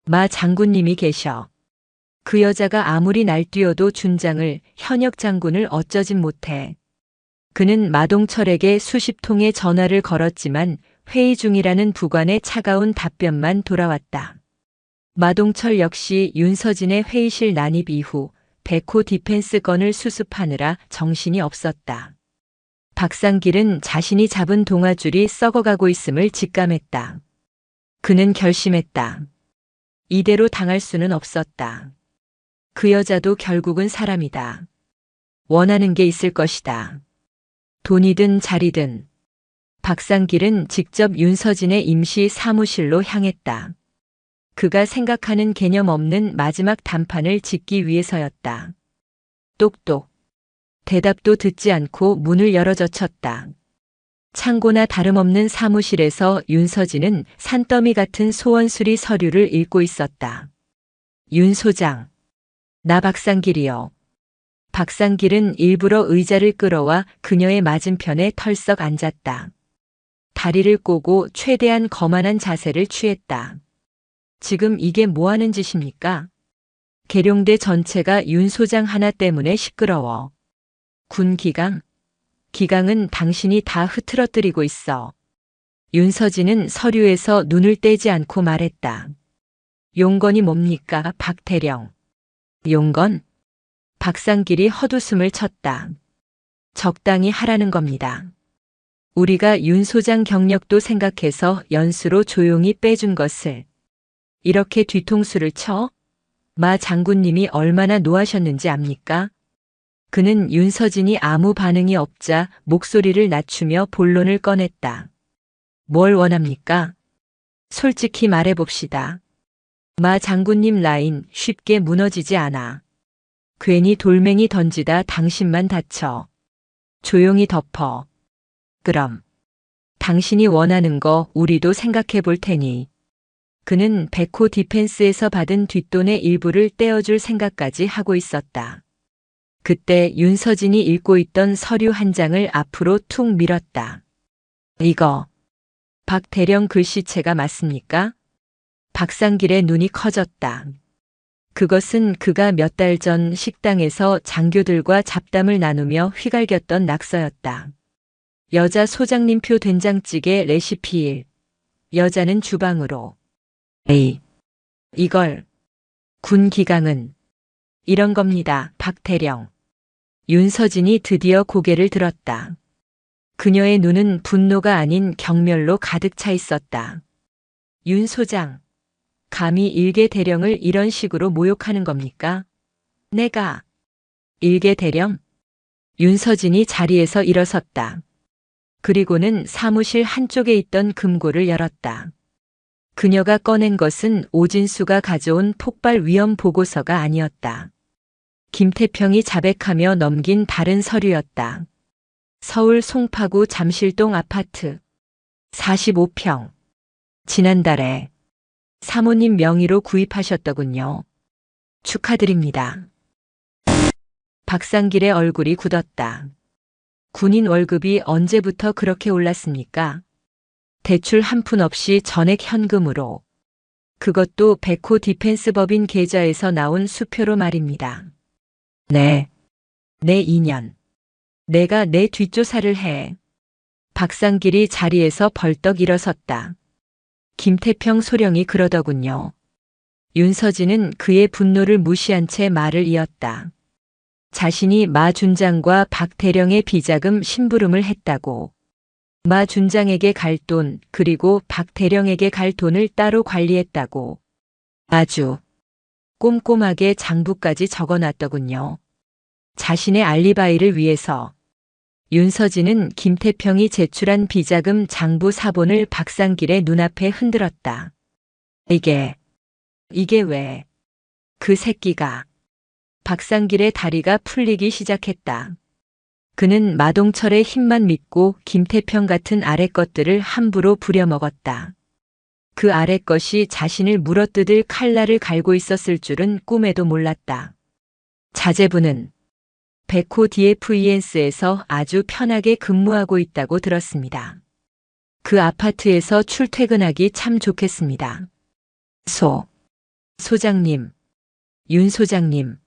마 장군님이 계셔. 그 여자가 아무리 날뛰어도 준장을, 현역 장군을 어쩌진 못해. 그는 마동철에게 수십 통의 전화를 걸었지만 회의 중이라는 부관의 차가운 답변만 돌아왔다. 마동철 역시 윤서진의 회의실 난입 이후 백호 디펜스 건을 수습하느라 정신이 없었다. 박상길은 자신이 잡은 동아줄이 썩어가고 있음을 직감했다. 그는 결심했다. 이대로 당할 수는 없었다. 그 여자도 결국은 사람이다. 원하는 게 있을 것이다. 돈이든 자리든. 박상길은 직접 윤서진의 임시 사무실로 향했다. 그가 생각하는 개념 없는 마지막 단판을 짓기 위해서였다. 똑똑. 대답도 듣지 않고 문을 열어젖혔다. 창고나 다름없는 사무실에서 윤서진은 산더미 같은 소원수리 서류를 읽고 있었다. 윤 소장. 나 박상길이요. 박상길은 일부러 의자를 끌어와 그녀의 맞은편에 털썩 앉았다. 다리를 꼬고 최대한 거만한 자세를 취했다. 지금 이게 뭐 하는 짓입니까? 계룡대 전체가 윤 소장 하나 때문에 시끄러워. 군 기강? 기강은 당신이 다 흐트러뜨리고 있어. 윤서진은 서류에서 눈을 떼지 않고 말했다. 용건이 뭡니까, 박태령? 용건? 박상길이 헛웃음을 쳤다. 적당히 하라는 겁니다. 우리가 윤 소장 경력도 생각해서 연수로 조용히 빼준 것을 이렇게 뒤통수를 쳐? 마 장군님이 얼마나 노하셨는지 압니까? 그는 윤서진이 아무 반응이 없자 목소리를 낮추며 본론을 꺼냈다. 뭘 원합니까? 솔직히 말해봅시다. 마 장군님 라인 쉽게 무너지지 않아. 괜히 돌멩이 던지다 당신만 다쳐. 조용히 덮어. 그럼 당신이 원하는 거 우리도 생각해 볼 테니. 그는 백호 디펜스에서 받은 뒷돈의 일부를 떼어줄 생각까지 하고 있었다. 그때 윤서진이 읽고 있던 서류 한 장을 앞으로 툭 밀었다. 이거 박대령 글씨체가 맞습니까? 박상길의 눈이 커졌다. 그것은 그가 몇 달 전 식당에서 장교들과 잡담을 나누며 휘갈겼던 낙서였다. 여자 소장님표 된장찌개 레시피일. 여자는 주방으로. 에이, 이걸. 군 기강은. 이런 겁니다, 박대령. 윤서진이 드디어 고개를 들었다. 그녀의 눈은 분노가 아닌 경멸로 가득 차 있었다. 윤 소장. 감히 일개 대령을 이런 식으로 모욕하는 겁니까? 내가. 일개 대령? 윤서진이 자리에서 일어섰다. 그리고는 사무실 한쪽에 있던 금고를 열었다. 그녀가 꺼낸 것은 오진수가 가져온 폭발 위험 보고서가 아니었다. 김태평이 자백하며 넘긴 다른 서류였다. 서울 송파구 잠실동 아파트 45평. 지난달에 사모님 명의로 구입하셨더군요. 축하드립니다. 박상길의 얼굴이 굳었다. 군인 월급이 언제부터 그렇게 올랐습니까? 대출 한 푼 없이 전액 현금으로. 그것도 백호 디펜스 법인 계좌에서 나온 수표로 말입니다. 네. 내 인연. 내가 내 뒷조사를 해. 박상길이 자리에서 벌떡 일어섰다. 김태평 소령이 그러더군요. 윤서진은 그의 분노를 무시한 채 말을 이었다. 자신이 마 준장과 박대령의 비자금 심부름을 했다고. 마 준장에게 갈 돈, 그리고 박대령에게 갈 돈을 따로 관리했다고. 아주 꼼꼼하게 장부까지 적어놨더군요. 자신의 알리바이를 위해서. 윤서진은 김태평이 제출한 비자금 장부 사본을 박상길의 눈앞에 흔들었다. 이게 왜? 그 새끼가. 박상길의 다리가 풀리기 시작했다. 그는 마동철의 힘만 믿고 김태평 같은 아래 것들을 함부로 부려먹었다. 그 아래 것이 자신을 물어뜯을 칼날을 갈고 있었을 줄은 꿈에도 몰랐다. 자제분은 백호 DFENS에서 아주 편하게 근무하고 있다고 들었습니다. 그 아파트에서 출퇴근하기 참 좋겠습니다. 소장님, 윤 소장님.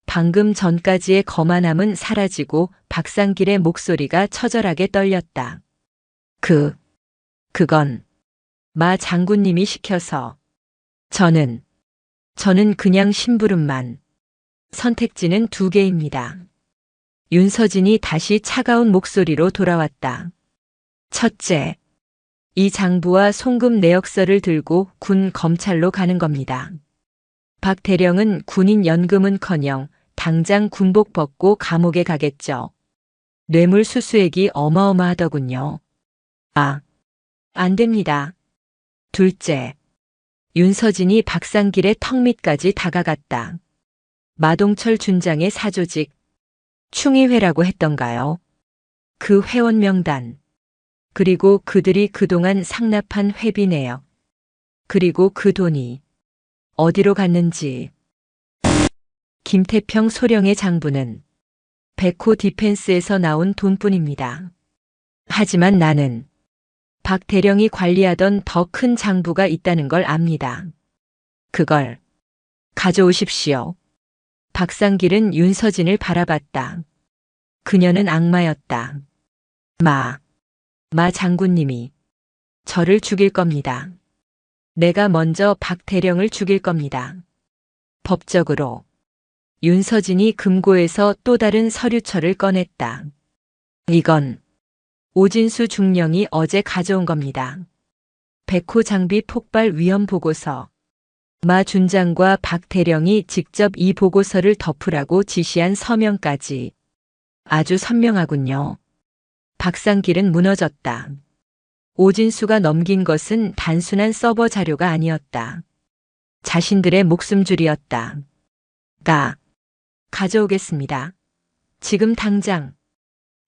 방금 전까지의 거만함은 사라지고 박상길의 목소리가 처절하게 떨렸다. 그건 마 장군님이 시켜서. 저는 그냥 심부름만. 선택지는 2개입니다. 윤서진이 다시 차가운 목소리로 돌아왔다. 첫째, 이 장부와 송금 내역서를 들고 군 검찰로 가는 겁니다. 박 대령은 군인 연금은커녕 당장 군복 벗고 감옥에 가겠죠. 뇌물 수수액이 어마어마하더군요. 안 됩니다. 둘째, 윤서진이 박상길의 턱 밑까지 다가갔다. 마동철 준장의 사조직, 충의회라고 했던가요? 그 회원 명단, 그리고 그들이 그동안 상납한 회비 내역, 그리고 그 돈이 어디로 갔는지. 김태평 소령의 장부는 백호 디펜스에서 나온 돈뿐입니다. 하지만 나는 박 대령이 관리하던 더 큰 장부가 있다는 걸 압니다. 그걸 가져오십시오. 박상길은 윤서진을 바라봤다. 그녀는 악마였다. 마 장군님이 저를 죽일 겁니다. 내가 먼저 박 대령을 죽일 겁니다. 법적으로. 윤서진이 금고에서 또 다른 서류철을 꺼냈다. 이건 오진수 중령이 어제 가져온 겁니다. 백호 장비 폭발 위험 보고서. 마 준장과 박 대령이 직접 이 보고서를 덮으라고 지시한 서명까지. 아주 선명하군요. 박상길은 무너졌다. 오진수가 넘긴 것은 단순한 서버 자료가 아니었다. 자신들의 목숨줄이었다. 가져오겠습니다. 지금 당장.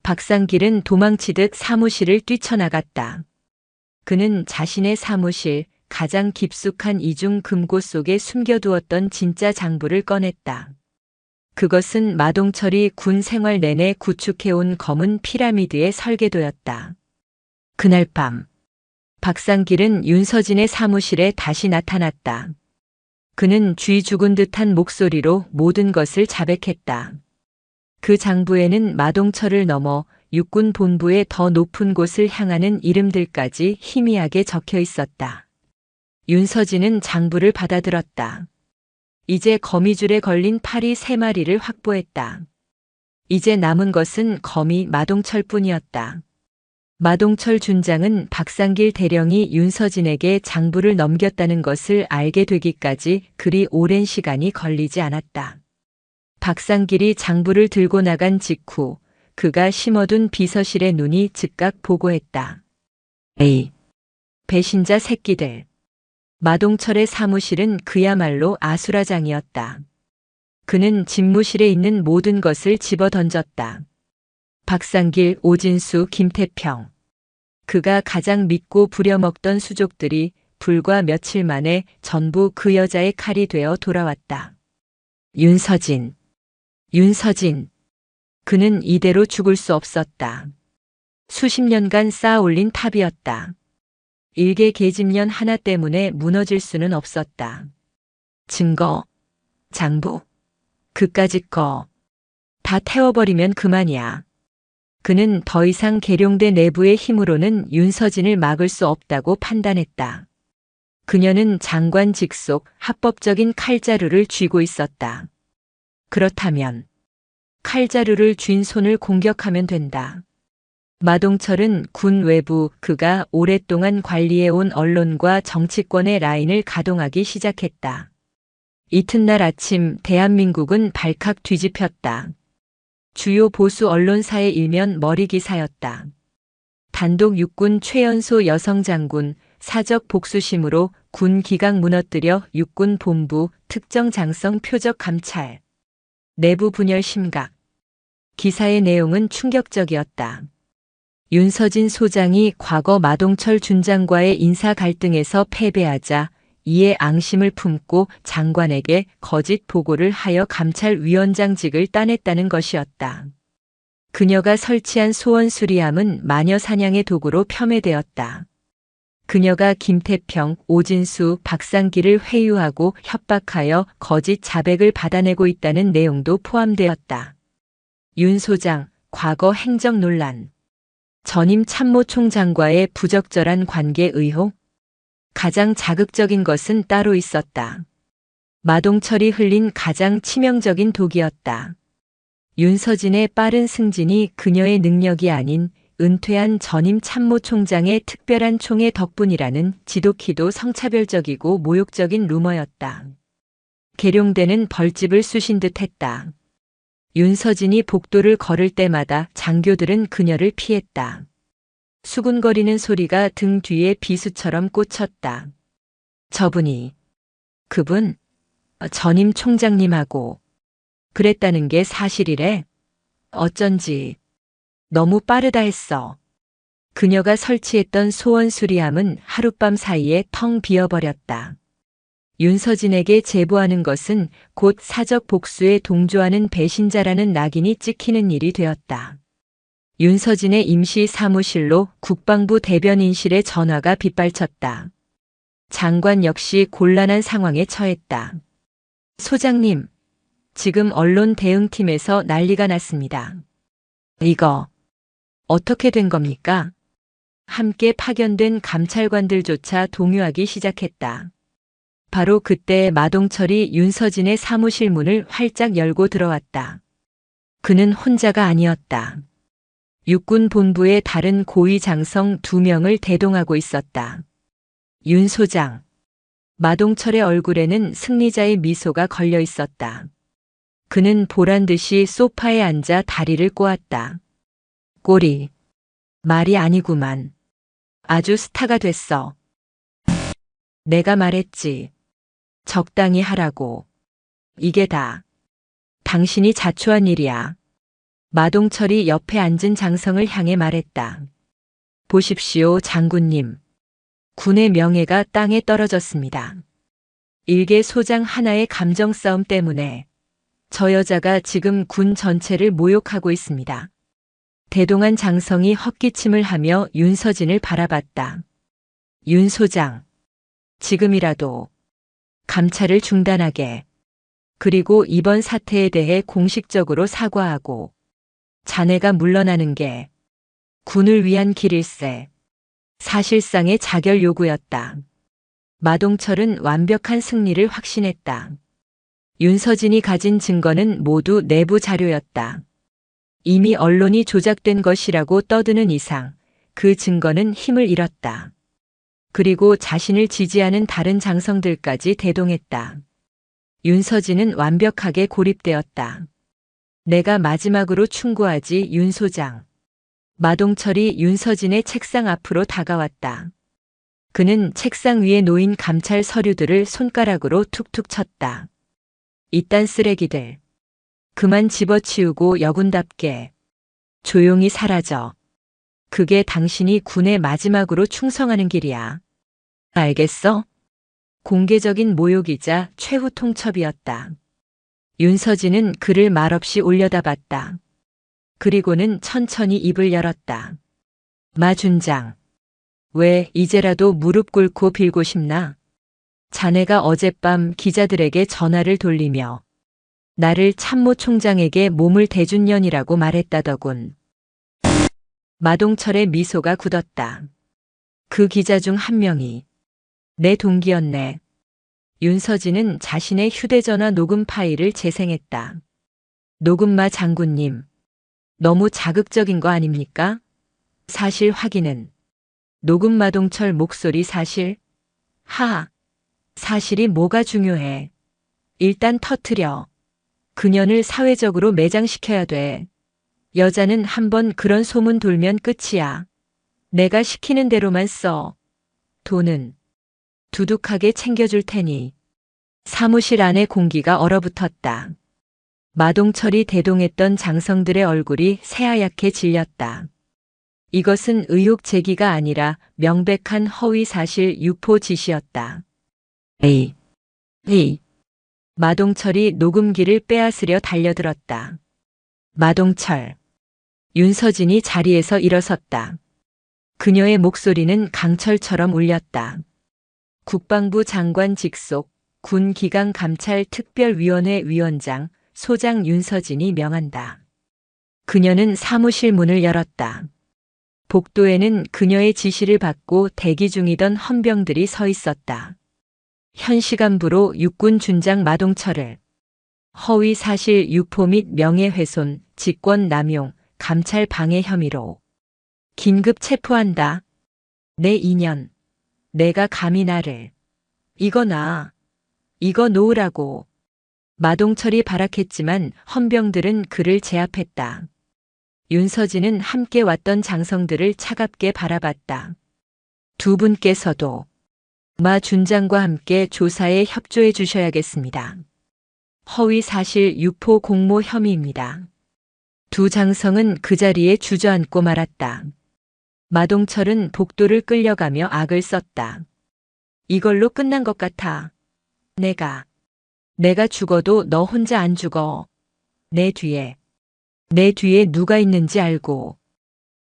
박상길은 도망치듯 사무실을 뛰쳐나갔다. 그는 자신의 사무실 가장 깊숙한 이중 금고 속에 숨겨두었던 진짜 장부를 꺼냈다. 그것은 마동철이 군 생활 내내 구축해온 검은 피라미드의 설계도였다. 그날 밤, 박상길은 윤서진의 사무실에 다시 나타났다. 그는 쥐 죽은 듯한 목소리로 모든 것을 자백했다. 그 장부에는 마동철을 넘어 육군 본부의 더 높은 곳을 향하는 이름들까지 희미하게 적혀 있었다. 윤서진은 장부를 받아들었다. 이제 거미줄에 걸린 파리 3마리를 확보했다. 이제 남은 것은 거미 마동철뿐이었다. 마동철 준장은 박상길 대령이 윤서진에게 장부를 넘겼다는 것을 알게 되기까지 그리 오랜 시간이 걸리지 않았다. 박상길이 장부를 들고 나간 직후 그가 심어둔 비서실의 눈이 즉각 보고했다. 에이, 배신자 새끼들. 마동철의 사무실은 그야말로 아수라장이었다. 그는 집무실에 있는 모든 것을 집어던졌다. 박상길, 오진수, 김태평. 그가 가장 믿고 부려먹던 수족들이 불과 며칠 만에 전부 그 여자의 칼이 되어 돌아왔다. 윤서진. 그는 이대로 죽을 수 없었다. 수십 년간 쌓아 올린 탑이었다. 일개 계집년 하나 때문에 무너질 수는 없었다. 증거, 장부, 그까짓 거 다 태워버리면 그만이야. 그는 더 이상 계룡대 내부의 힘으로는 윤서진을 막을 수 없다고 판단했다. 그녀는 장관 직속 합법적인 칼자루를 쥐고 있었다. 그렇다면 칼자루를 쥔 손을 공격하면 된다. 마동철은 군 외부 그가 오랫동안 관리해온 언론과 정치권의 라인을 가동하기 시작했다. 이튿날 아침 대한민국은 발칵 뒤집혔다. 주요 보수 언론사의 일면 머리 기사였다. 단독 육군 최연소 여성 장군, 사적 복수심으로 군 기강 무너뜨려 육군 본부 특정 장성 표적 감찰. 내부 분열 심각. 기사의 내용은 충격적이었다. 윤서진 소장이 과거 마동철 준장과의 인사 갈등에서 패배하자 이에 앙심을 품고 장관에게 거짓 보고를 하여 감찰위원장직을 따냈다는 것이었다. 그녀가 설치한 소원 수리함은 마녀 사냥의 도구로 폄훼되었다. 그녀가 김태평, 오진수, 박상기를 회유하고 협박하여 거짓 자백을 받아내고 있다는 내용도 포함되었다. 윤 소장, 과거 행정 논란. 전임 참모총장과의 부적절한 관계 의혹. 가장 자극적인 것은 따로 있었다. 마동철이 흘린 가장 치명적인 독이었다. 윤서진의 빠른 승진이 그녀의 능력이 아닌 은퇴한 전임 참모총장의 특별한 총애 덕분이라는 지독히도 성차별적이고 모욕적인 루머였다. 계룡대는 벌집을 쑤신 듯 했다. 윤서진이 복도를 걸을 때마다 장교들은 그녀를 피했다. 수군거리는 소리가 등 뒤에 비수처럼 꽂혔다. 저분이, 그분, 전임 총장님하고 그랬다는 게 사실이래. 어쩐지 너무 빠르다 했어. 그녀가 설치했던 소원 수리함은 하룻밤 사이에 텅 비어버렸다. 윤서진에게 제보하는 것은 곧 사적 복수에 동조하는 배신자라는 낙인이 찍히는 일이 되었다. 윤서진의 임시 사무실로 국방부 대변인실의 전화가 빗발쳤다. 장관 역시 곤란한 상황에 처했다. 소장님, 지금 언론 대응팀에서 난리가 났습니다. 이거 어떻게 된 겁니까? 함께 파견된 감찰관들조차 동요하기 시작했다. 바로 그때 마동철이 윤서진의 사무실 문을 활짝 열고 들어왔다. 그는 혼자가 아니었다. 육군 본부의 다른 고위 장성 2명을 대동하고 있었다. 윤 소장. 마동철의 얼굴에는 승리자의 미소가 걸려 있었다. 그는 보란듯이 소파에 앉아 다리를 꼬았다. 꼴이 말이 아니구만. 아주 스타가 됐어. 내가 말했지. 적당히 하라고. 이게 다 당신이 자초한 일이야. 마동철이 옆에 앉은 장성을 향해 말했다. 보십시오, 장군님. 군의 명예가 땅에 떨어졌습니다. 일개 소장 하나의 감정 싸움 때문에 저 여자가 지금 군 전체를 모욕하고 있습니다. 대동한 장성이 헛기침을 하며 윤서진을 바라봤다. 윤 소장, 지금이라도 감찰을 중단하게, 그리고 이번 사태에 대해 공식적으로 사과하고 자네가 물러나는 게 군을 위한 길일세. 사실상의 자결 요구였다. 마동철은 완벽한 승리를 확신했다. 윤서진이 가진 증거는 모두 내부 자료였다. 이미 언론이 조작된 것이라고 떠드는 이상 그 증거는 힘을 잃었다. 그리고 자신을 지지하는 다른 장성들까지 대동했다. 윤서진은 완벽하게 고립되었다. 내가 마지막으로 충고하지, 윤 소장. 마동철이 윤서진의 책상 앞으로 다가왔다. 그는 책상 위에 놓인 감찰 서류들을 손가락으로 툭툭 쳤다. 이딴 쓰레기들. 그만 집어치우고 여군답게 조용히 사라져. 그게 당신이 군에 마지막으로 충성하는 길이야. 알겠어? 공개적인 모욕이자 최후 통첩이었다. 윤서진은 그를 말없이 올려다봤다. 그리고는 천천히 입을 열었다. 마 준장. 왜 이제라도 무릎 꿇고 빌고 싶나? 자네가 어젯밤 기자들에게 전화를 돌리며 나를 참모총장에게 몸을 대준 년이라고 말했다더군. 마동철의 미소가 굳었다. 그 기자 중 한 명이 내 동기였네. 윤서진은 자신의 휴대전화 녹음 파일을 재생했다. 녹음마 장군님. 너무 자극적인 거 아닙니까? 사실 확인은. 녹음 마동철 목소리 사실? 사실이 뭐가 중요해. 일단 터트려. 그년을 사회적으로 매장시켜야 돼. 여자는 한번 그런 소문 돌면 끝이야. 내가 시키는 대로만 써. 돈은 두둑하게 챙겨줄 테니. 사무실 안의 공기가 얼어붙었다. 마동철이 대동했던 장성들의 얼굴이 새하얗게 질렸다. 이것은 의혹 제기가 아니라 명백한 허위 사실 유포 짓이었다. 에이. 마동철이 녹음기를 빼앗으려 달려들었다. 마동철. 윤서진이 자리에서 일어섰다. 그녀의 목소리는 강철처럼 울렸다. 국방부 장관 직속 군기강감찰특별위원회 위원장 소장 윤서진이 명한다. 그녀는 사무실 문을 열었다. 복도에는 그녀의 지시를 받고 대기 중이던 헌병들이 서 있었다. 현시간부로 육군 준장 마동철을 허위 사실 유포 및 명예훼손, 직권 남용, 감찰 방해 혐의로 긴급 체포한다. 내 인연. 내가 감히 나를. 이거 놓으라고. 마동철이 발악했지만 헌병들은 그를 제압했다. 윤서진은 함께 왔던 장성들을 차갑게 바라봤다. 두 분께서도 마 준장과 함께 조사에 협조해 주셔야겠습니다. 허위 사실 유포 공모 혐의입니다. 두 장성은 그 자리에 주저앉고 말았다. 마동철은 복도를 끌려가며 악을 썼다. 이걸로 끝난 것 같아. 내가 죽어도 너 혼자 안 죽어. 내 뒤에 누가 있는지 알고.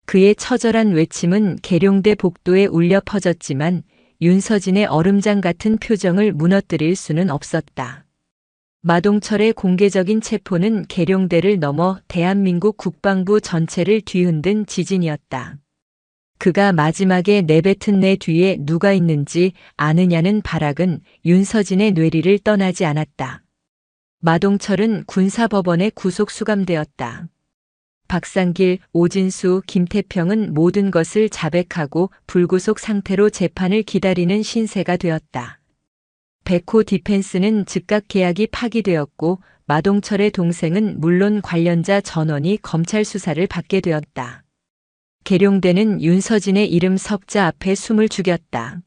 그의 처절한 외침은 계룡대 복도에 울려 퍼졌지만 윤서진의 얼음장 같은 표정을 무너뜨릴 수는 없었다. 마동철의 공개적인 체포는 계룡대를 넘어 대한민국 국방부 전체를 뒤흔든 지진이었다. 그가 마지막에 내뱉은 내 뒤에 누가 있는지 아느냐는 발악은 윤서진의 뇌리를 떠나지 않았다. 마동철은 군사법원에 구속 수감되었다. 박상길, 오진수, 김태평은 모든 것을 자백하고 불구속 상태로 재판을 기다리는 신세가 되었다. 백호 디펜스는 즉각 계약이 파기되었고 마동철의 동생은 물론 관련자 전원이 검찰 수사를 받게 되었다. 계룡대는 윤서진의 이름 석자 앞에 숨을 죽였다.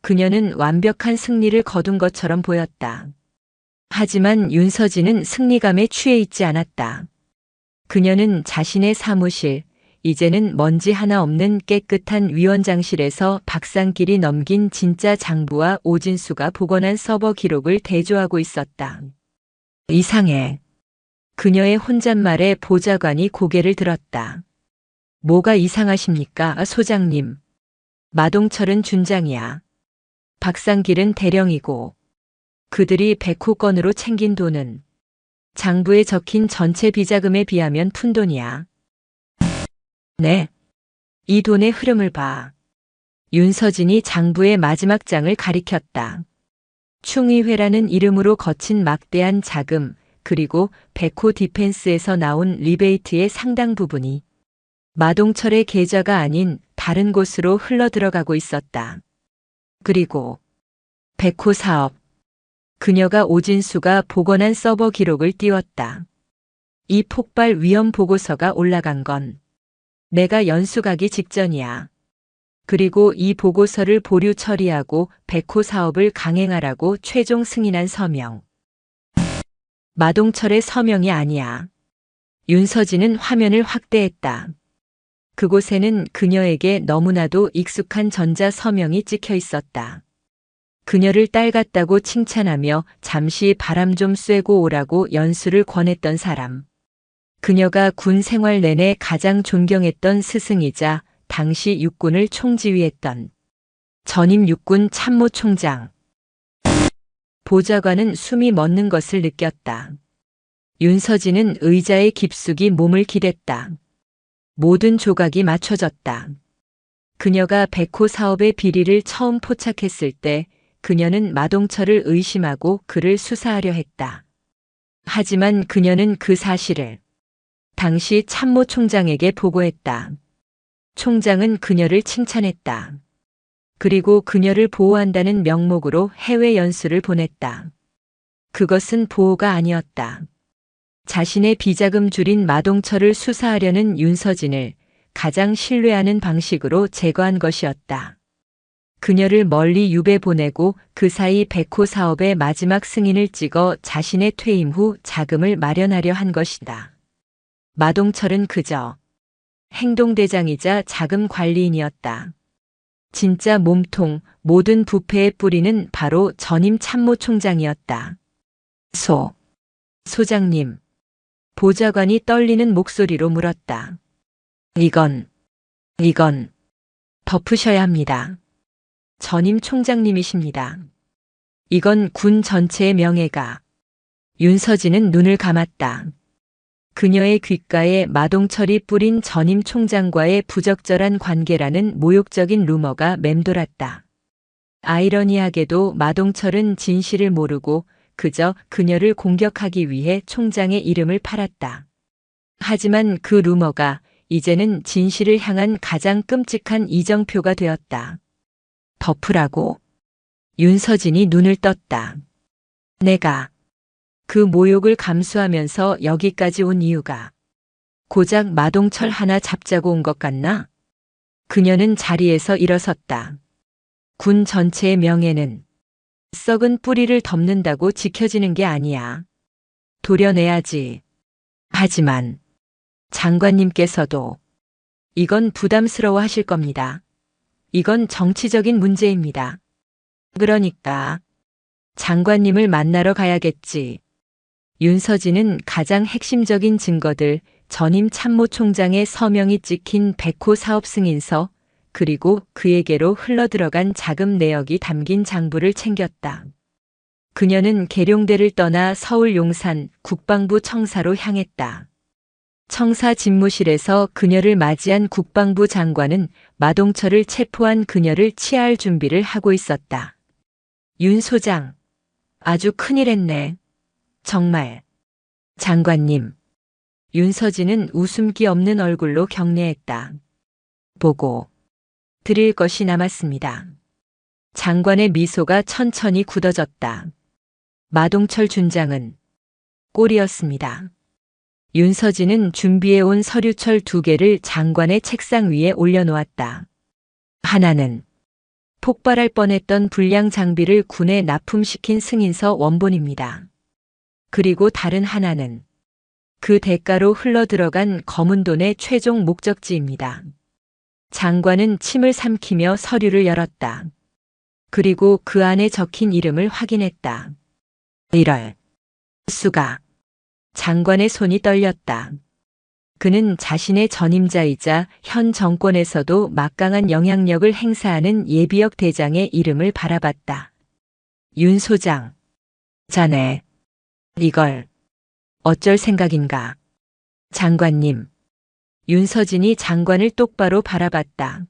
그녀는 완벽한 승리를 거둔 것처럼 보였다. 하지만 윤서진은 승리감에 취해 있지 않았다. 그녀는 자신의 사무실, 이제는 먼지 하나 없는 깨끗한 위원장실에서 박상길이 넘긴 진짜 장부와 오진수가 복원한 서버 기록을 대조하고 있었다. 이상해. 그녀의 혼잣말에 보좌관이 고개를 들었다. 뭐가 이상하십니까, 소장님? 마동철은 준장이야. 박상길은 대령이고 그들이 백호 건으로 챙긴 돈은 장부에 적힌 전체 비자금에 비하면 푼돈이야. 네. 이 돈의 흐름을 봐. 윤서진이 장부의 마지막 장을 가리켰다. 충의회라는 이름으로 거친 막대한 자금, 그리고 백호 디펜스에서 나온 리베이트의 상당 부분이 마동철의 계좌가 아닌 다른 곳으로 흘러들어가고 있었다. 그리고 백호 사업. 그녀가 오진수가 복원한 서버 기록을 띄웠다. 이 폭발 위험 보고서가 올라간 건 내가 연수 가기 직전이야. 그리고 이 보고서를 보류 처리하고 백호 사업을 강행하라고 최종 승인한 서명. 마동철의 서명이 아니야. 윤서진은 화면을 확대했다. 그곳에는 그녀에게 너무나도 익숙한 전자 서명이 찍혀 있었다. 그녀를 딸 같다고 칭찬하며 잠시 바람 좀 쐬고 오라고 연수를 권했던 사람. 그녀가 군 생활 내내 가장 존경했던 스승이자 당시 육군을 총지휘했던 전임 육군 참모총장. 보좌관은 숨이 멎는 것을 느꼈다. 윤서진은 의자에 깊숙이 몸을 기댔다. 모든 조각이 맞춰졌다. 그녀가 백호 사업의 비리를 처음 포착했을 때 그녀는 마동철을 의심하고 그를 수사하려 했다. 하지만 그녀는 그 사실을 당시 참모총장에게 보고했다. 총장은 그녀를 칭찬했다. 그리고 그녀를 보호한다는 명목으로 해외 연수를 보냈다. 그것은 보호가 아니었다. 자신의 비자금 줄인 마동철을 수사하려는 윤서진을 가장 신뢰하는 방식으로 제거한 것이었다. 그녀를 멀리 유배 보내고 그 사이 백호 사업의 마지막 승인을 찍어 자신의 퇴임 후 자금을 마련하려 한 것이다. 마동철은 그저 행동대장이자 자금 관리인이었다. 진짜 몸통, 모든 부패의 뿌리는 바로 전임 참모총장이었다. 소장님. 보좌관이 떨리는 목소리로 물었다. 이건 덮으셔야 합니다. 전임 총장님이십니다. 이건 군 전체의 명예가. 윤서진은 눈을 감았다. 그녀의 귓가에 마동철이 뿌린 전임 총장과의 부적절한 관계라는 모욕적인 루머가 맴돌았다. 아이러니하게도 마동철은 진실을 모르고 그저 그녀를 공격하기 위해 총장의 이름을 팔았다. 하지만 그 루머가 이제는 진실을 향한 가장 끔찍한 이정표가 되었다. 덮으라고. 윤서진이 눈을 떴다. 내가 그 모욕을 감수하면서 여기까지 온 이유가 고작 마동철 하나 잡자고 온 것 같나? 그녀는 자리에서 일어섰다. 군 전체의 명예는 썩은 뿌리를 덮는다고 지켜지는 게 아니야. 도려내야지. 하지만 장관님께서도 이건 부담스러워 하실 겁니다. 이건 정치적인 문제입니다. 그러니까 장관님을 만나러 가야겠지. 윤서진은 가장 핵심적인 증거들, 전임 참모총장의 서명이 찍힌 백호 사업 승인서, 그리고 그에게로 흘러들어간 자금 내역이 담긴 장부를 챙겼다. 그녀는 계룡대를 떠나 서울 용산 국방부 청사로 향했다. 청사 집무실에서 그녀를 맞이한 국방부 장관은 마동철을 체포한 그녀를 치하할 준비를 하고 있었다. 윤 소장, 아주 큰일 했네. 정말. 장관님. 윤서진은 웃음기 없는 얼굴로 경례했다. 보고 드릴 것이 남았습니다. 장관의 미소가 천천히 굳어졌다. 마동철 준장은 꼴이었습니다. 윤서진은 준비해온 서류철 2개를 장관의 책상 위에 올려놓았다. 하나는 폭발할 뻔했던 불량 장비를 군에 납품시킨 승인서 원본입니다. 그리고 다른 하나는 그 대가로 흘러들어간 검은 돈의 최종 목적지입니다. 장관은 침을 삼키며 서류를 열었다. 그리고 그 안에 적힌 이름을 확인했다. 이럴 수가. 장관의 손이 떨렸다. 그는 자신의 전임자이자 현 정권에서도 막강한 영향력을 행사하는 예비역 대장의 이름을 바라봤다. 윤 소장. 자네. 이걸 어쩔 생각인가? 장관님. 윤서진이 장관을 똑바로 바라봤다.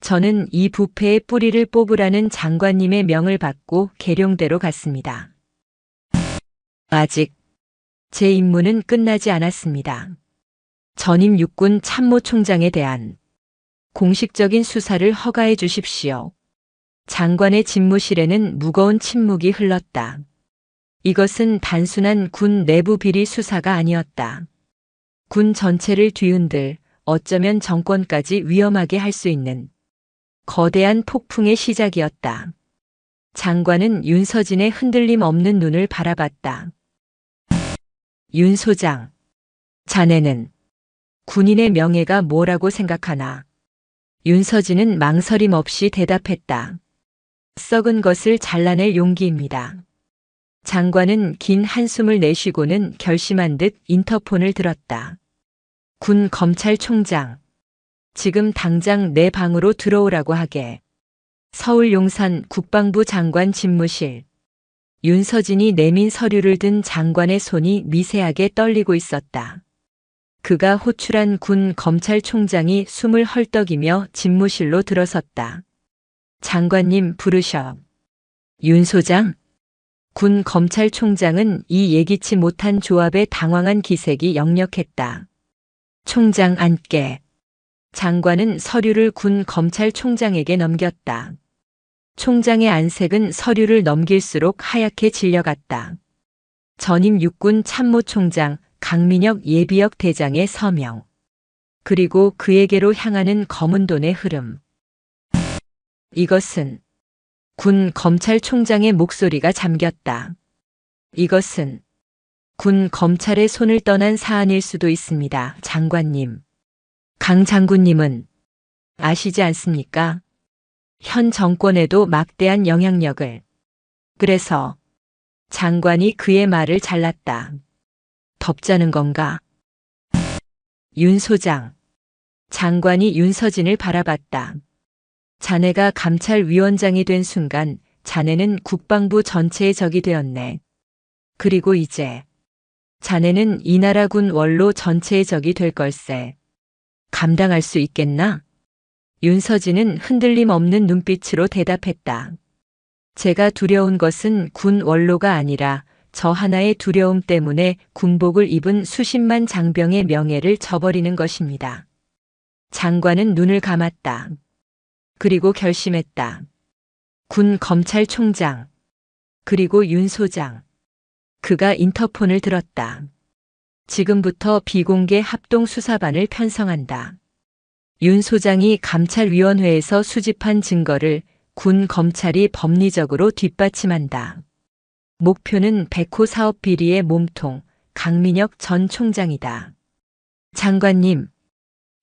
저는 이 부패의 뿌리를 뽑으라는 장관님의 명을 받고 계룡대로 갔습니다. 아직 제 임무는 끝나지 않았습니다. 전임 육군 참모총장에 대한 공식적인 수사를 허가해 주십시오. 장관의 집무실에는 무거운 침묵이 흘렀다. 이것은 단순한 군 내부 비리 수사가 아니었다. 군 전체를 뒤흔들, 어쩌면 정권까지 위험하게 할 수 있는 거대한 폭풍의 시작이었다. 장관은 윤서진의 흔들림 없는 눈을 바라봤다. 윤 소장, 자네는 군인의 명예가 뭐라고 생각하나? 윤서진은 망설임 없이 대답했다. 썩은 것을 잘라낼 용기입니다. 장관은 긴 한숨을 내쉬고는 결심한 듯 인터폰을 들었다. 군 검찰총장. 지금 당장 내 방으로 들어오라고 하게. 서울 용산 국방부 장관 집무실. 윤서진이 내민 서류를 든 장관의 손이 미세하게 떨리고 있었다. 그가 호출한 군 검찰총장이 숨을 헐떡이며 집무실로 들어섰다. 장관님 부르셔. 윤 소장? 군 검찰총장은 이 예기치 못한 조합에 당황한 기색이 역력했다. 총장 앉게. 장관은 서류를 군 검찰총장에게 넘겼다. 총장의 안색은 서류를 넘길수록 하얗게 질려갔다. 전임 육군 참모총장 강민혁 예비역 대장의 서명. 그리고 그에게로 향하는 검은 돈의 흐름. 이것은 군 검찰총장의 목소리가 잠겼다. 이것은 군 검찰의 손을 떠난 사안일 수도 있습니다. 장관님. 강 장군님은 아시지 않습니까? 현 정권에도 막대한 영향력을. 그래서 장관이 그의 말을 잘랐다. 덥자는 건가? 윤 소장. 장관이 윤서진을 바라봤다. 자네가 감찰위원장이 된 순간 자네는 국방부 전체의 적이 되었네. 그리고 이제 자네는 이 나라 군 원로 전체의 적이 될 걸세. 감당할 수 있겠나? 윤서진은 흔들림 없는 눈빛으로 대답했다. 제가 두려운 것은 군 원로가 아니라 저 하나의 두려움 때문에 군복을 입은 수십만 장병의 명예를 저버리는 것입니다. 장관은 눈을 감았다. 그리고 결심했다. 군 검찰총장. 그리고 윤 소장. 그가 인터폰을 들었다. 지금부터 비공개 합동수사반을 편성한다. 윤 소장이 감찰위원회에서 수집한 증거를 군 검찰이 법리적으로 뒷받침한다. 목표는 백호 사업 비리의 몸통 강민혁 전 총장이다. 장관님,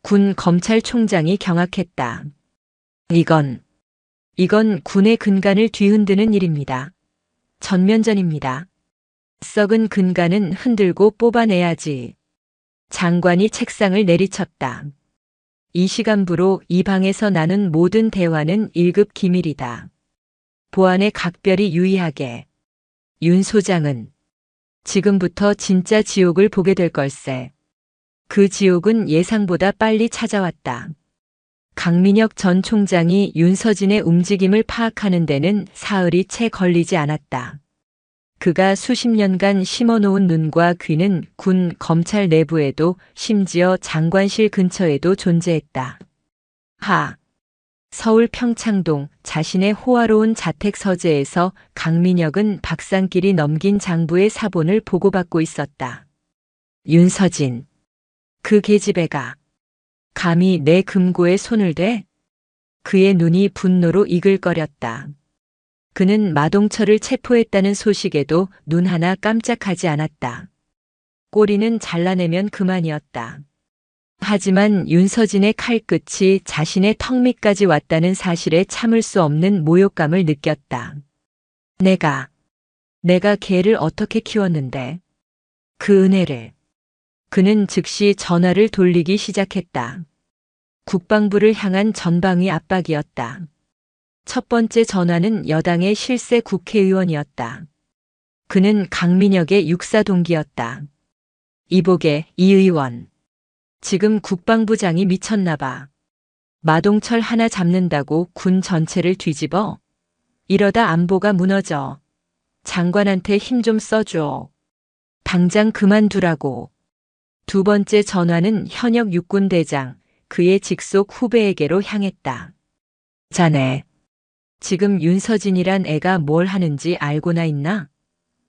군 검찰총장이 경악했다. 이건 군의 근간을 뒤흔드는 일입니다. 전면전입니다. 썩은 근간은 흔들고 뽑아내야지. 장관이 책상을 내리쳤다. 이 시간부로 이 방에서 나눈 모든 대화는 1급 기밀이다. 보안에 각별히 유의하게. 윤 소장은 지금부터 진짜 지옥을 보게 될 걸세. 그 지옥은 예상보다 빨리 찾아왔다. 강민혁 전 총장이 윤서진의 움직임을 파악하는 데는 사흘이 채 걸리지 않았다. 그가 수십 년간 심어놓은 눈과 귀는 군 검찰 내부에도 심지어 장관실 근처에도 존재했다. 서울 평창동 자신의 호화로운 자택 서재에서 강민혁은 박상길이 넘긴 장부의 사본을 보고받고 있었다. 윤서진. 그 계집애가 감히 내 금고에 손을 대? 그의 눈이 분노로 이글거렸다. 그는 마동철을 체포했다는 소식에도 눈 하나 깜짝하지 않았다. 꼬리는 잘라내면 그만이었다. 하지만 윤서진의 칼끝이 자신의 턱 밑까지 왔다는 사실에 참을 수 없는 모욕감을 느꼈다. 내가 걔를 어떻게 키웠는데? 그 은혜를. 그는 즉시 전화를 돌리기 시작했다. 국방부를 향한 전방위 압박이었다. 첫 번째 전화는 여당의 실세 국회의원이었다. 그는 강민혁의 육사 동기였다. 이보게, 이 의원. 지금 국방부장이 미쳤나 봐. 마동철 하나 잡는다고 군 전체를 뒤집어? 이러다 안보가 무너져. 장관한테 힘 좀 써줘. 당장 그만두라고. 두 번째 전화는 현역 육군대장, 그의 직속 후배에게로 향했다. 자네, 지금 윤서진이란 애가 뭘 하는지 알고나 있나?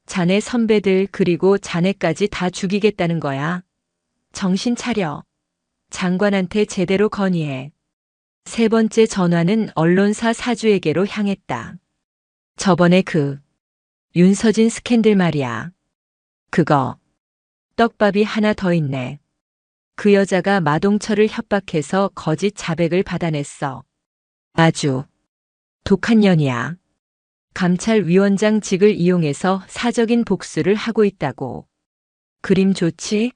자네 선배들 그리고 자네까지 다 죽이겠다는 거야. 정신 차려. 장관한테 제대로 건의해. 세 번째 전화는 언론사 사주에게로 향했다. 저번에 그 윤서진 스캔들 말이야. 그거 떡밥이 하나 더 있네. 그 여자가 마동철을 협박해서 거짓 자백을 받아냈어. 아주 독한 년이야. 감찰위원장직을 이용해서 사적인 복수를 하고 있다고. 그림 좋지?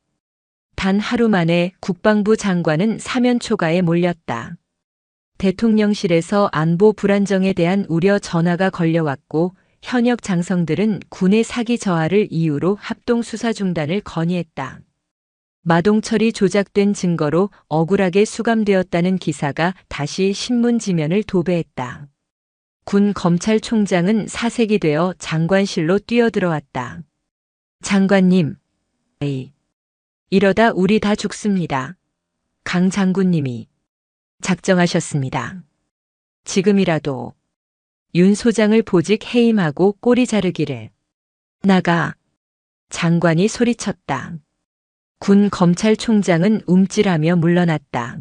단 하루 만에 국방부 장관은 사면 초가에 몰렸다. 대통령실에서 안보 불안정에 대한 우려 전화가 걸려왔고 현역 장성들은 군의 사기 저하를 이유로 합동수사 중단을 건의했다. 마동철이 조작된 증거로 억울하게 수감되었다는 기사가 다시 신문 지면을 도배했다. 군 검찰총장은 사색이 되어 장관실로 뛰어들어왔다. 장관님, 이러다 우리 다 죽습니다. 강 장군님이 작정하셨습니다. 지금이라도 윤 소장을 보직 해임하고 꼬리 자르기를. 나가. 장관이 소리쳤다. 군 검찰총장은 움찔하며 물러났다.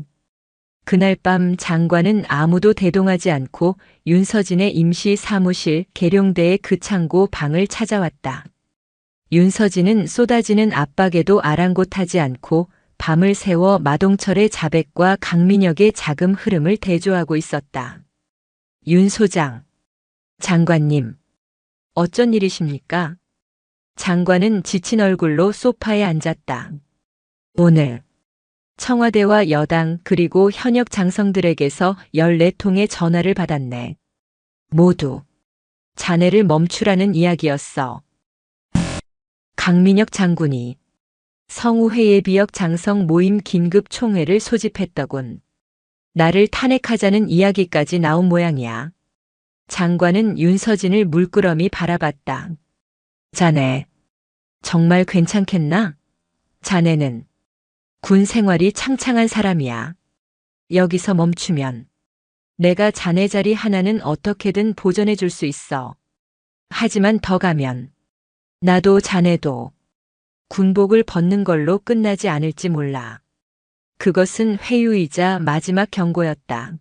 그날 밤 장관은 아무도 대동하지 않고 윤서진의 임시 사무실 계룡대의 그 창고 방을 찾아왔다. 윤서진은 쏟아지는 압박에도 아랑곳하지 않고 밤을 새워 마동철의 자백과 강민혁의 자금 흐름을 대조하고 있었다. 윤 소장. 장관님. 어쩐 일이십니까? 장관은 지친 얼굴로 소파에 앉았다. 오늘 청와대와 여당 그리고 현역 장성들에게서 14통의 전화를 받았네. 모두 자네를 멈추라는 이야기였어. 강민혁 장군이 성우회 예비역 장성 모임 긴급 총회를 소집했더군. 나를 탄핵하자는 이야기까지 나온 모양이야. 장관은 윤서진을 물끄러미 바라봤다. 자네, 정말 괜찮겠나? 자네는 군 생활이 창창한 사람이야. 여기서 멈추면 내가 자네 자리 하나는 어떻게든 보전해 줄 수 있어. 하지만 더 가면 나도 자네도 군복을 벗는 걸로 끝나지 않을지 몰라. 그것은 회유이자 마지막 경고였다.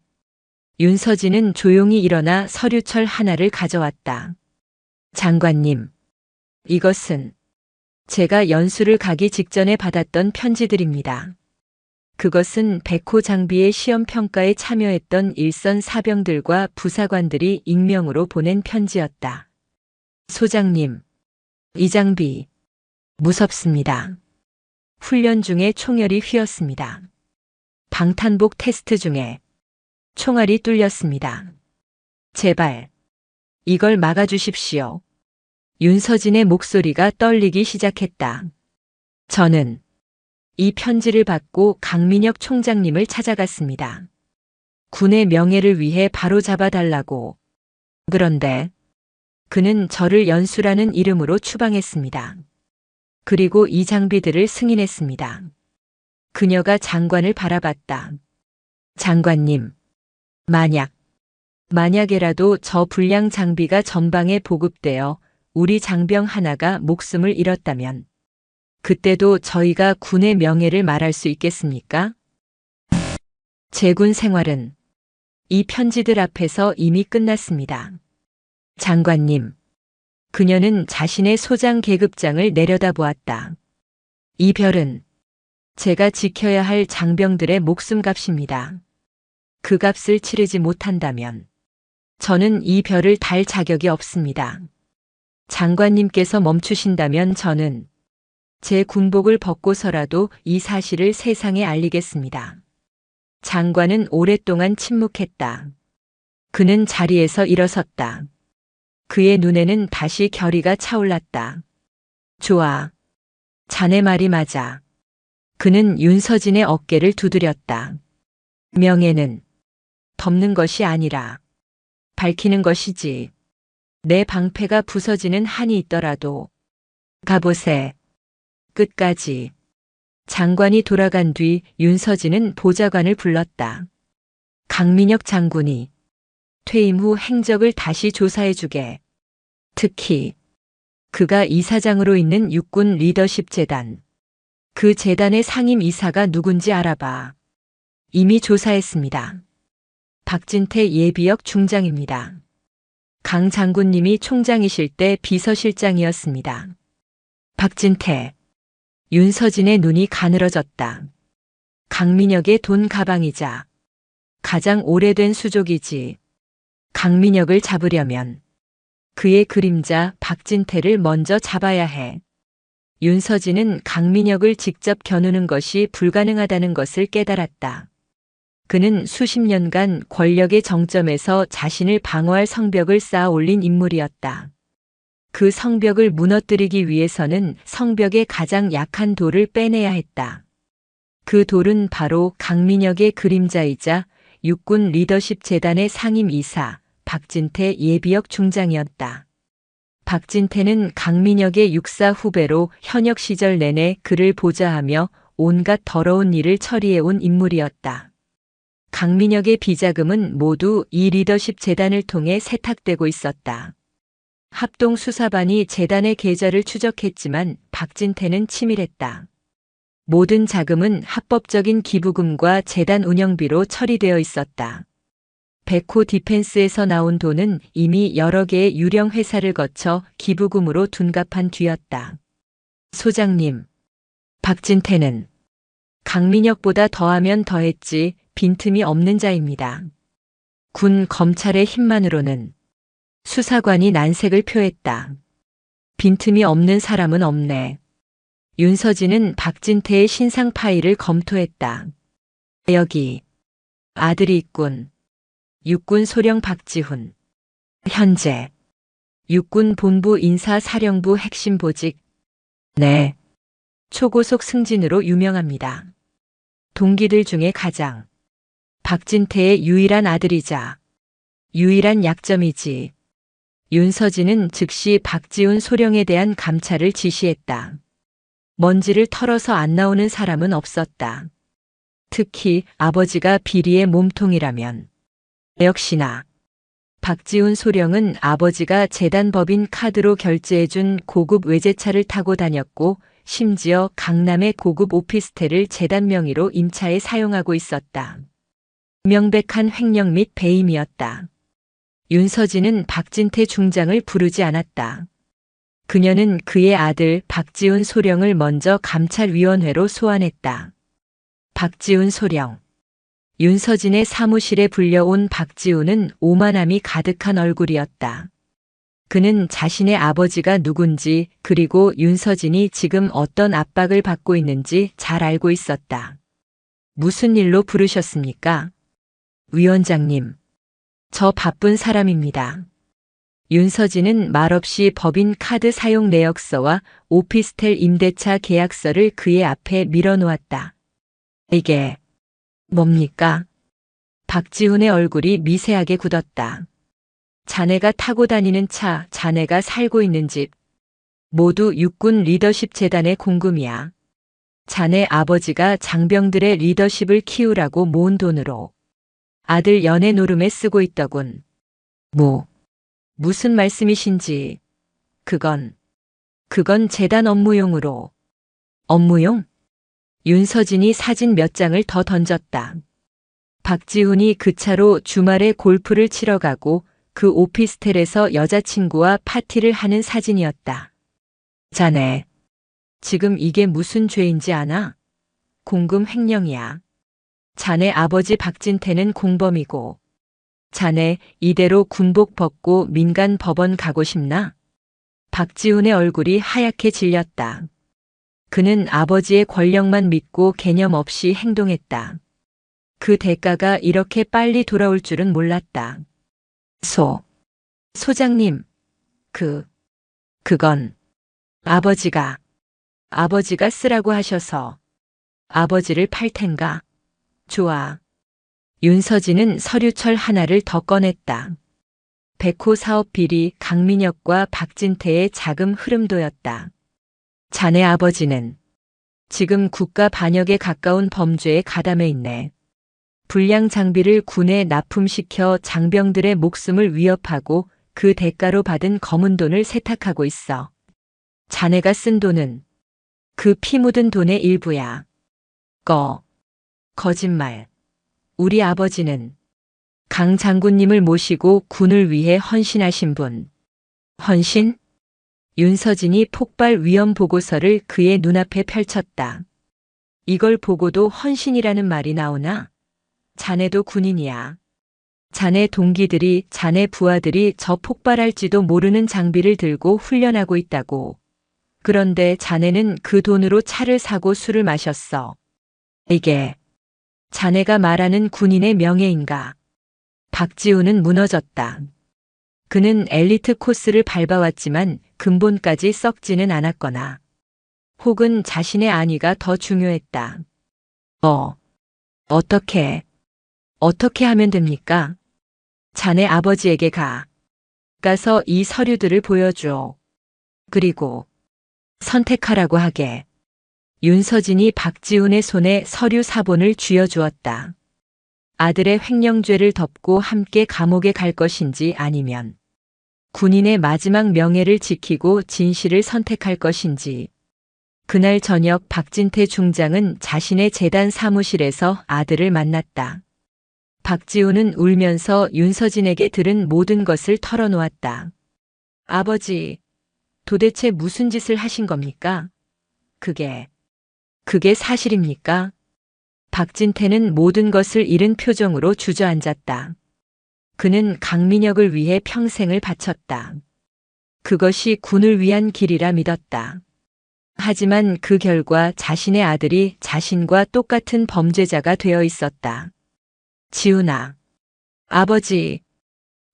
윤서진은 조용히 일어나 서류철 하나를 가져왔다. 장관님, 이것은 제가 연수를 가기 직전에 받았던 편지들입니다. 그것은 백호 장비의 시험평가에 참여했던 일선 사병들과 부사관들이 익명으로 보낸 편지였다. 소장님, 이 장비 무섭습니다. 훈련 중에 총열이 휘었습니다. 방탄복 테스트 중에 총알이 뚫렸습니다. 제발 이걸 막아주십시오. 윤서진의 목소리가 떨리기 시작했다. 저는 이 편지를 받고 강민혁 총장님을 찾아갔습니다. 군의 명예를 위해 바로잡아 달라고. 그런데 그는 저를 연수라는 이름으로 추방했습니다. 그리고 이 장비들을 승인했습니다. 그녀가 장관을 바라봤다. 장관님, 만약에라도 저 불량 장비가 전방에 보급되어 우리 장병 하나가 목숨을 잃었다면 그때도 저희가 군의 명예를 말할 수 있겠습니까? 제 군 생활은 이 편지들 앞에서 이미 끝났습니다. 장관님, 그녀는 자신의 소장 계급장을 내려다보았다. 이 별은 제가 지켜야 할 장병들의 목숨값입니다. 그 값을 치르지 못한다면 저는 이 별을 달 자격이 없습니다. 장관님께서 멈추신다면 저는 제 군복을 벗고서라도 이 사실을 세상에 알리겠습니다. 장관은 오랫동안 침묵했다. 그는 자리에서 일어섰다. 그의 눈에는 다시 결의가 차올랐다. 좋아. 자네 말이 맞아. 그는 윤서진의 어깨를 두드렸다. 명예는 덮는 것이 아니라 밝히는 것이지. 내 방패가 부서지는 한이 있더라도 가보세. 끝까지. 장관이 돌아간 뒤 윤서진은 보좌관을 불렀다. 강민혁 장군이 퇴임 후 행적을 다시 조사해주게. 특히 그가 이사장으로 있는 육군 리더십 재단. 그 재단의 상임 이사가 누군지 알아봐. 이미 조사했습니다. 박진태 예비역 중장입니다. 강 장군님이 총장이실 때 비서실장이었습니다. 박진태. 윤서진의 눈이 가늘어졌다. 강민혁의 돈 가방이자 가장 오래된 수족이지. 강민혁을 잡으려면 그의 그림자 박진태를 먼저 잡아야 해. 윤서진은 강민혁을 직접 겨누는 것이 불가능하다는 것을 깨달았다. 그는 수십 년간 권력의 정점에서 자신을 방어할 성벽을 쌓아 올린 인물이었다. 그 성벽을 무너뜨리기 위해서는 성벽의 가장 약한 돌을 빼내야 했다. 그 돌은 바로 강민혁의 그림자이자 육군 리더십 재단의 상임이사 박진태 예비역 중장이었다. 박진태는 강민혁의 육사 후배로 현역 시절 내내 그를 보좌하며 온갖 더러운 일을 처리해온 인물이었다. 강민혁의 비자금은 모두 이 리더십 재단을 통해 세탁되고 있었다. 합동수사반이 재단의 계좌를 추적했지만 박진태는 치밀했다. 모든 자금은 합법적인 기부금과 재단 운영비로 처리되어 있었다. 백호 디펜스에서 나온 돈은 이미 여러 개의 유령 회사를 거쳐 기부금으로 둔갑한 뒤였다. 소장님, 박진태는 강민혁보다 더하면 더했지 빈틈이 없는 자입니다. 군 검찰의 힘만으로는 수사관이 난색을 표했다. 빈틈이 없는 사람은 없네. 윤서진은 박진태의 신상 파일을 검토했다. 여기 아들이 있군. 육군 소령 박지훈. 현재 육군 본부 인사사령부 핵심 보직. 네. 초고속 승진으로 유명합니다. 동기들 중에 가장 박진태의 유일한 아들이자 유일한 약점이지. 윤서진은 즉시 박지훈 소령에 대한 감찰을 지시했다. 먼지를 털어서 안 나오는 사람은 없었다. 특히 아버지가 비리의 몸통이라면. 역시나 박지훈 소령은 아버지가 재단 법인 카드로 결제해준 고급 외제차를 타고 다녔고 심지어 강남의 고급 오피스텔을 재단 명의로 임차에 사용하고 있었다. 명백한 횡령 및 배임이었다. 윤서진은 박진태 중장을 부르지 않았다. 그녀는 그의 아들 박지훈 소령을 먼저 감찰위원회로 소환했다. 박지훈 소령. 윤서진의 사무실에 불려온 박지훈은 오만함이 가득한 얼굴이었다. 그는 자신의 아버지가 누군지 그리고 윤서진이 지금 어떤 압박을 받고 있는지 잘 알고 있었다. 무슨 일로 부르셨습니까? 위원장님, 저 바쁜 사람입니다. 윤서진은 말없이 법인 카드 사용 내역서와 오피스텔 임대차 계약서를 그의 앞에 밀어놓았다. 이게 뭡니까? 박지훈의 얼굴이 미세하게 굳었다. 자네가 타고 다니는 차, 자네가 살고 있는 집, 모두 육군 리더십 재단의 공금이야. 자네 아버지가 장병들의 리더십을 키우라고 모은 돈으로 아들 연애 노름에 쓰고 있더군. 무슨 말씀이신지. 그건 재단 업무용으로. 업무용? 윤서진이 사진 몇 장을 더 던졌다. 박지훈이 그 차로 주말에 골프를 치러 가고 그 오피스텔에서 여자친구와 파티를 하는 사진이었다. 자네, 지금 이게 무슨 죄인지 아나? 공금 횡령이야. 자네 아버지 박진태는 공범이고, 자네 이대로 군복 벗고 민간 법원 가고 싶나? 박지훈의 얼굴이 하얗게 질렸다. 그는 아버지의 권력만 믿고 개념 없이 행동했다. 그 대가가 이렇게 빨리 돌아올 줄은 몰랐다. 소장님, 그건 아버지가 쓰라고 하셔서 아버지를 팔 텐가? 좋아. 윤서진은 서류철 하나를 더 꺼냈다. 백호 사업 비리 강민혁과 박진태의 자금 흐름도였다. 자네 아버지는 지금 국가 반역에 가까운 범죄에 가담해 있네. 불량 장비를 군에 납품시켜 장병들의 목숨을 위협하고 그 대가로 받은 검은 돈을 세탁하고 있어. 자네가 쓴 돈은 그 피 묻은 돈의 일부야. 거짓말. 우리 아버지는 강 장군님을 모시고 군을 위해 헌신하신 분. 헌신? 윤서진이 폭발 위험 보고서를 그의 눈앞에 펼쳤다. 이걸 보고도 헌신이라는 말이 나오나? 자네도 군인이야. 자네 동기들이, 자네 부하들이 저 폭발할지도 모르는 장비를 들고 훈련하고 있다고. 그런데 자네는 그 돈으로 차를 사고 술을 마셨어. 이게 자네가 말하는 군인의 명예인가? 박지훈은 무너졌다. 그는 엘리트 코스를 밟아왔지만 근본까지 썩지는 않았거나 혹은 자신의 안위가 더 중요했다. 어떻게 하면 됩니까? 자네 아버지에게 가서 이 서류들을 보여줘. 그리고 선택하라고 하게. 윤서진이 박지훈의 손에 서류 사본을 쥐어주었다. 아들의 횡령죄를 덮고 함께 감옥에 갈 것인지 아니면 군인의 마지막 명예를 지키고 진실을 선택할 것인지. 그날 저녁 박진태 중장은 자신의 재단 사무실에서 아들을 만났다. 박지우는 울면서 윤서진에게 들은 모든 것을 털어놓았다. 아버지, 도대체 무슨 짓을 하신 겁니까? 그게 사실입니까? 박진태는 모든 것을 잃은 표정으로 주저앉았다. 그는 강민혁을 위해 평생을 바쳤다. 그것이 군을 위한 길이라 믿었다. 하지만 그 결과 자신의 아들이 자신과 똑같은 범죄자가 되어 있었다. 지훈아, 아버지.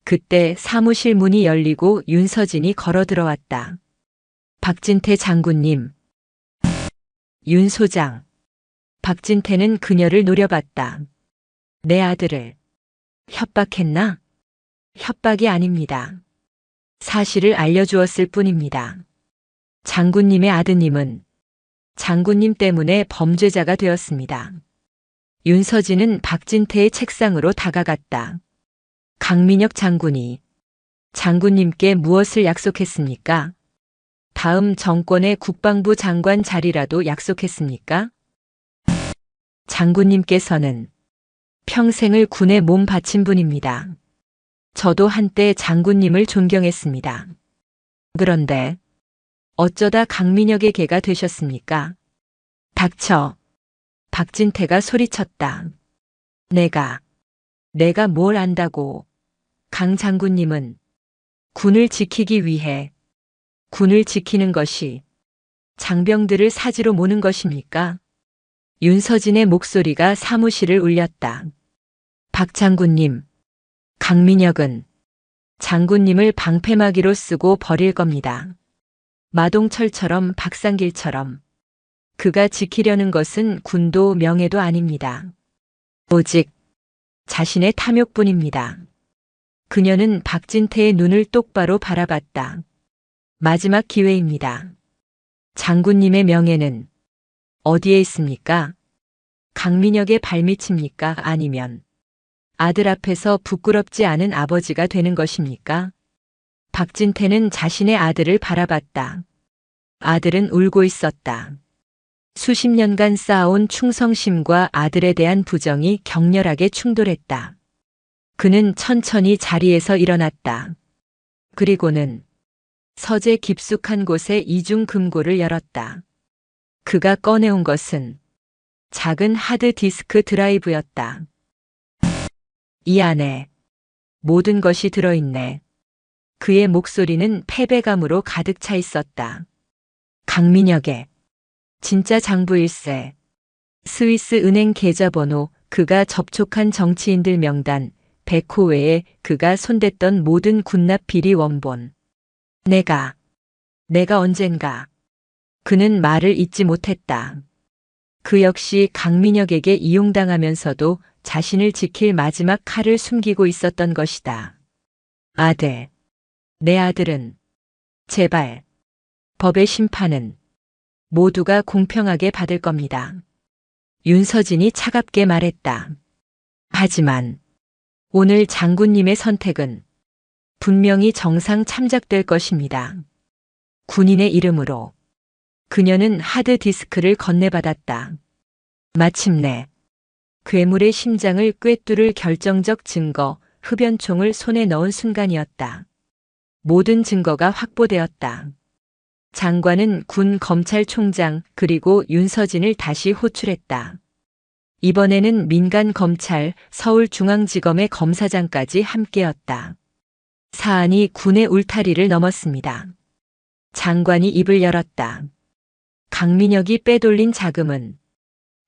그때 사무실 문이 열리고 윤서진이 걸어 들어왔다. 박진태 장군님. 윤 소장. 박진태는 그녀를 노려봤다. 내 아들을 협박했나? 협박이 아닙니다. 사실을 알려주었을 뿐입니다. 장군님의 아드님은 장군님 때문에 범죄자가 되었습니다. 윤서진은 박진태의 책상으로 다가갔다. 강민혁 장군이 장군님께 무엇을 약속했습니까? 다음 정권의 국방부 장관 자리라도 약속했습니까? 장군님께서는 평생을 군에 몸 바친 분입니다. 저도 한때 장군님을 존경했습니다. 그런데 어쩌다 강민혁의 개가 되셨습니까? 닥쳐. 박진태가 소리쳤다. 내가 뭘 안다고. 강 장군님은 군을 지키기 위해 군을 지키는 것이 장병들을 사지로 모는 것입니까? 윤서진의 목소리가 사무실을 울렸다. 박 장군님, 강민혁은 장군님을 방패막이로 쓰고 버릴 겁니다. 마동철처럼 박상길처럼 그가 지키려는 것은 군도 명예도 아닙니다. 오직 자신의 탐욕뿐입니다. 그녀는 박진태의 눈을 똑바로 바라봤다. 마지막 기회입니다. 장군님의 명예는 어디에 있습니까? 강민혁의 발밑입니까? 아니면 아들 앞에서 부끄럽지 않은 아버지가 되는 것입니까? 박진태는 자신의 아들을 바라봤다. 아들은 울고 있었다. 수십 년간 쌓아온 충성심과 아들에 대한 부정이 격렬하게 충돌했다. 그는 천천히 자리에서 일어났다. 그리고는 서재 깊숙한 곳에 이중 금고를 열었다. 그가 꺼내온 것은 작은 하드 디스크 드라이브였다. 이 안에 모든 것이 들어있네. 그의 목소리는 패배감으로 가득 차 있었다. 강민혁의 진짜 장부일세, 스위스 은행 계좌번호, 그가 접촉한 정치인들 명단, 100호 외에 그가 손댔던 모든 군납 비리 원본. 내가 언젠가. 그는 말을 잇지 못했다. 그 역시 강민혁에게 이용당하면서도 자신을 지킬 마지막 칼을 숨기고 있었던 것이다. 아들, 내 아들은 제발 법의 심판은 모두가 공평하게 받을 겁니다. 윤서진이 차갑게 말했다. 하지만 오늘 장군님의 선택은 분명히 정상 참작될 것입니다. 군인의 이름으로 그녀는 하드 디스크를 건네받았다. 마침내 괴물의 심장을 꿰뚫을 결정적 증거, 흡연총을 손에 넣은 순간이었다. 모든 증거가 확보되었다. 장관은 군 검찰총장 그리고 윤서진을 다시 호출했다. 이번에는 민간 검찰 서울중앙지검의 검사장까지 함께였다. 사안이 군의 울타리를 넘었습니다. 장관이 입을 열었다. 강민혁이 빼돌린 자금은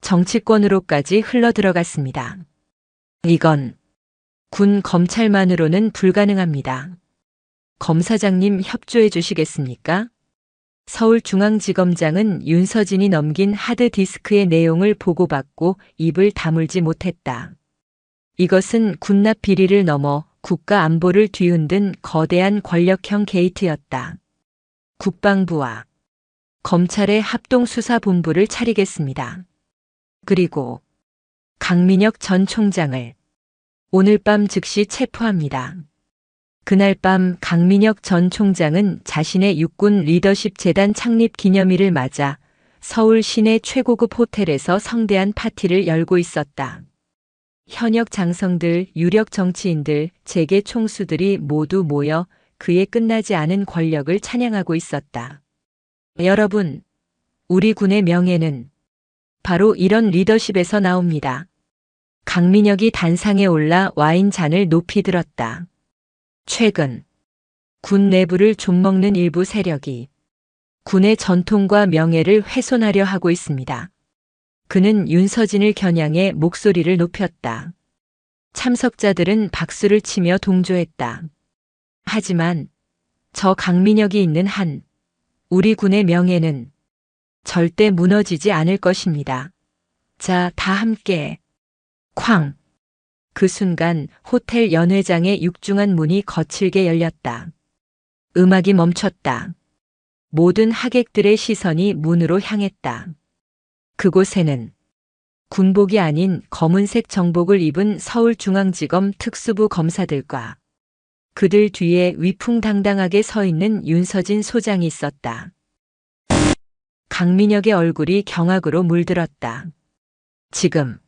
정치권으로까지 흘러들어갔습니다. 이건 군 검찰만으로는 불가능합니다. 검사장님 협조해 주시겠습니까? 서울중앙지검장은 윤서진이 넘긴 하드디스크의 내용을 보고받고 입을 다물지 못했다. 이것은 군납 비리를 넘어 국가 안보를 뒤흔든 거대한 권력형 게이트였다. 국방부와 검찰의 합동수사본부를 차리겠습니다. 그리고 강민혁 전 총장을 오늘 밤 즉시 체포합니다. 그날 밤 강민혁 전 총장은 자신의 육군 리더십 재단 창립 기념일을 맞아 서울 시내 최고급 호텔에서 성대한 파티를 열고 있었다. 현역 장성들, 유력 정치인들, 재계 총수들이 모두 모여 그의 끝나지 않은 권력을 찬양하고 있었다. 여러분, 우리 군의 명예는 바로 이런 리더십에서 나옵니다. 강민혁이 단상에 올라 와인 잔을 높이 들었다. 최근 군 내부를 좀먹는 일부 세력이 군의 전통과 명예를 훼손하려 하고 있습니다. 그는 윤서진을 겨냥해 목소리를 높였다. 참석자들은 박수를 치며 동조했다. 하지만 저 강민혁이 있는 한 우리 군의 명예는 절대 무너지지 않을 것입니다. 자, 다 함께. 쾅! 그 순간 호텔 연회장의 육중한 문이 거칠게 열렸다. 음악이 멈췄다. 모든 하객들의 시선이 문으로 향했다. 그곳에는 군복이 아닌 검은색 정복을 입은 서울중앙지검 특수부 검사들과 그들 뒤에 위풍당당하게 서 있는 윤서진 소장이 있었다. 강민혁의 얼굴이 경악으로 물들었다. 지금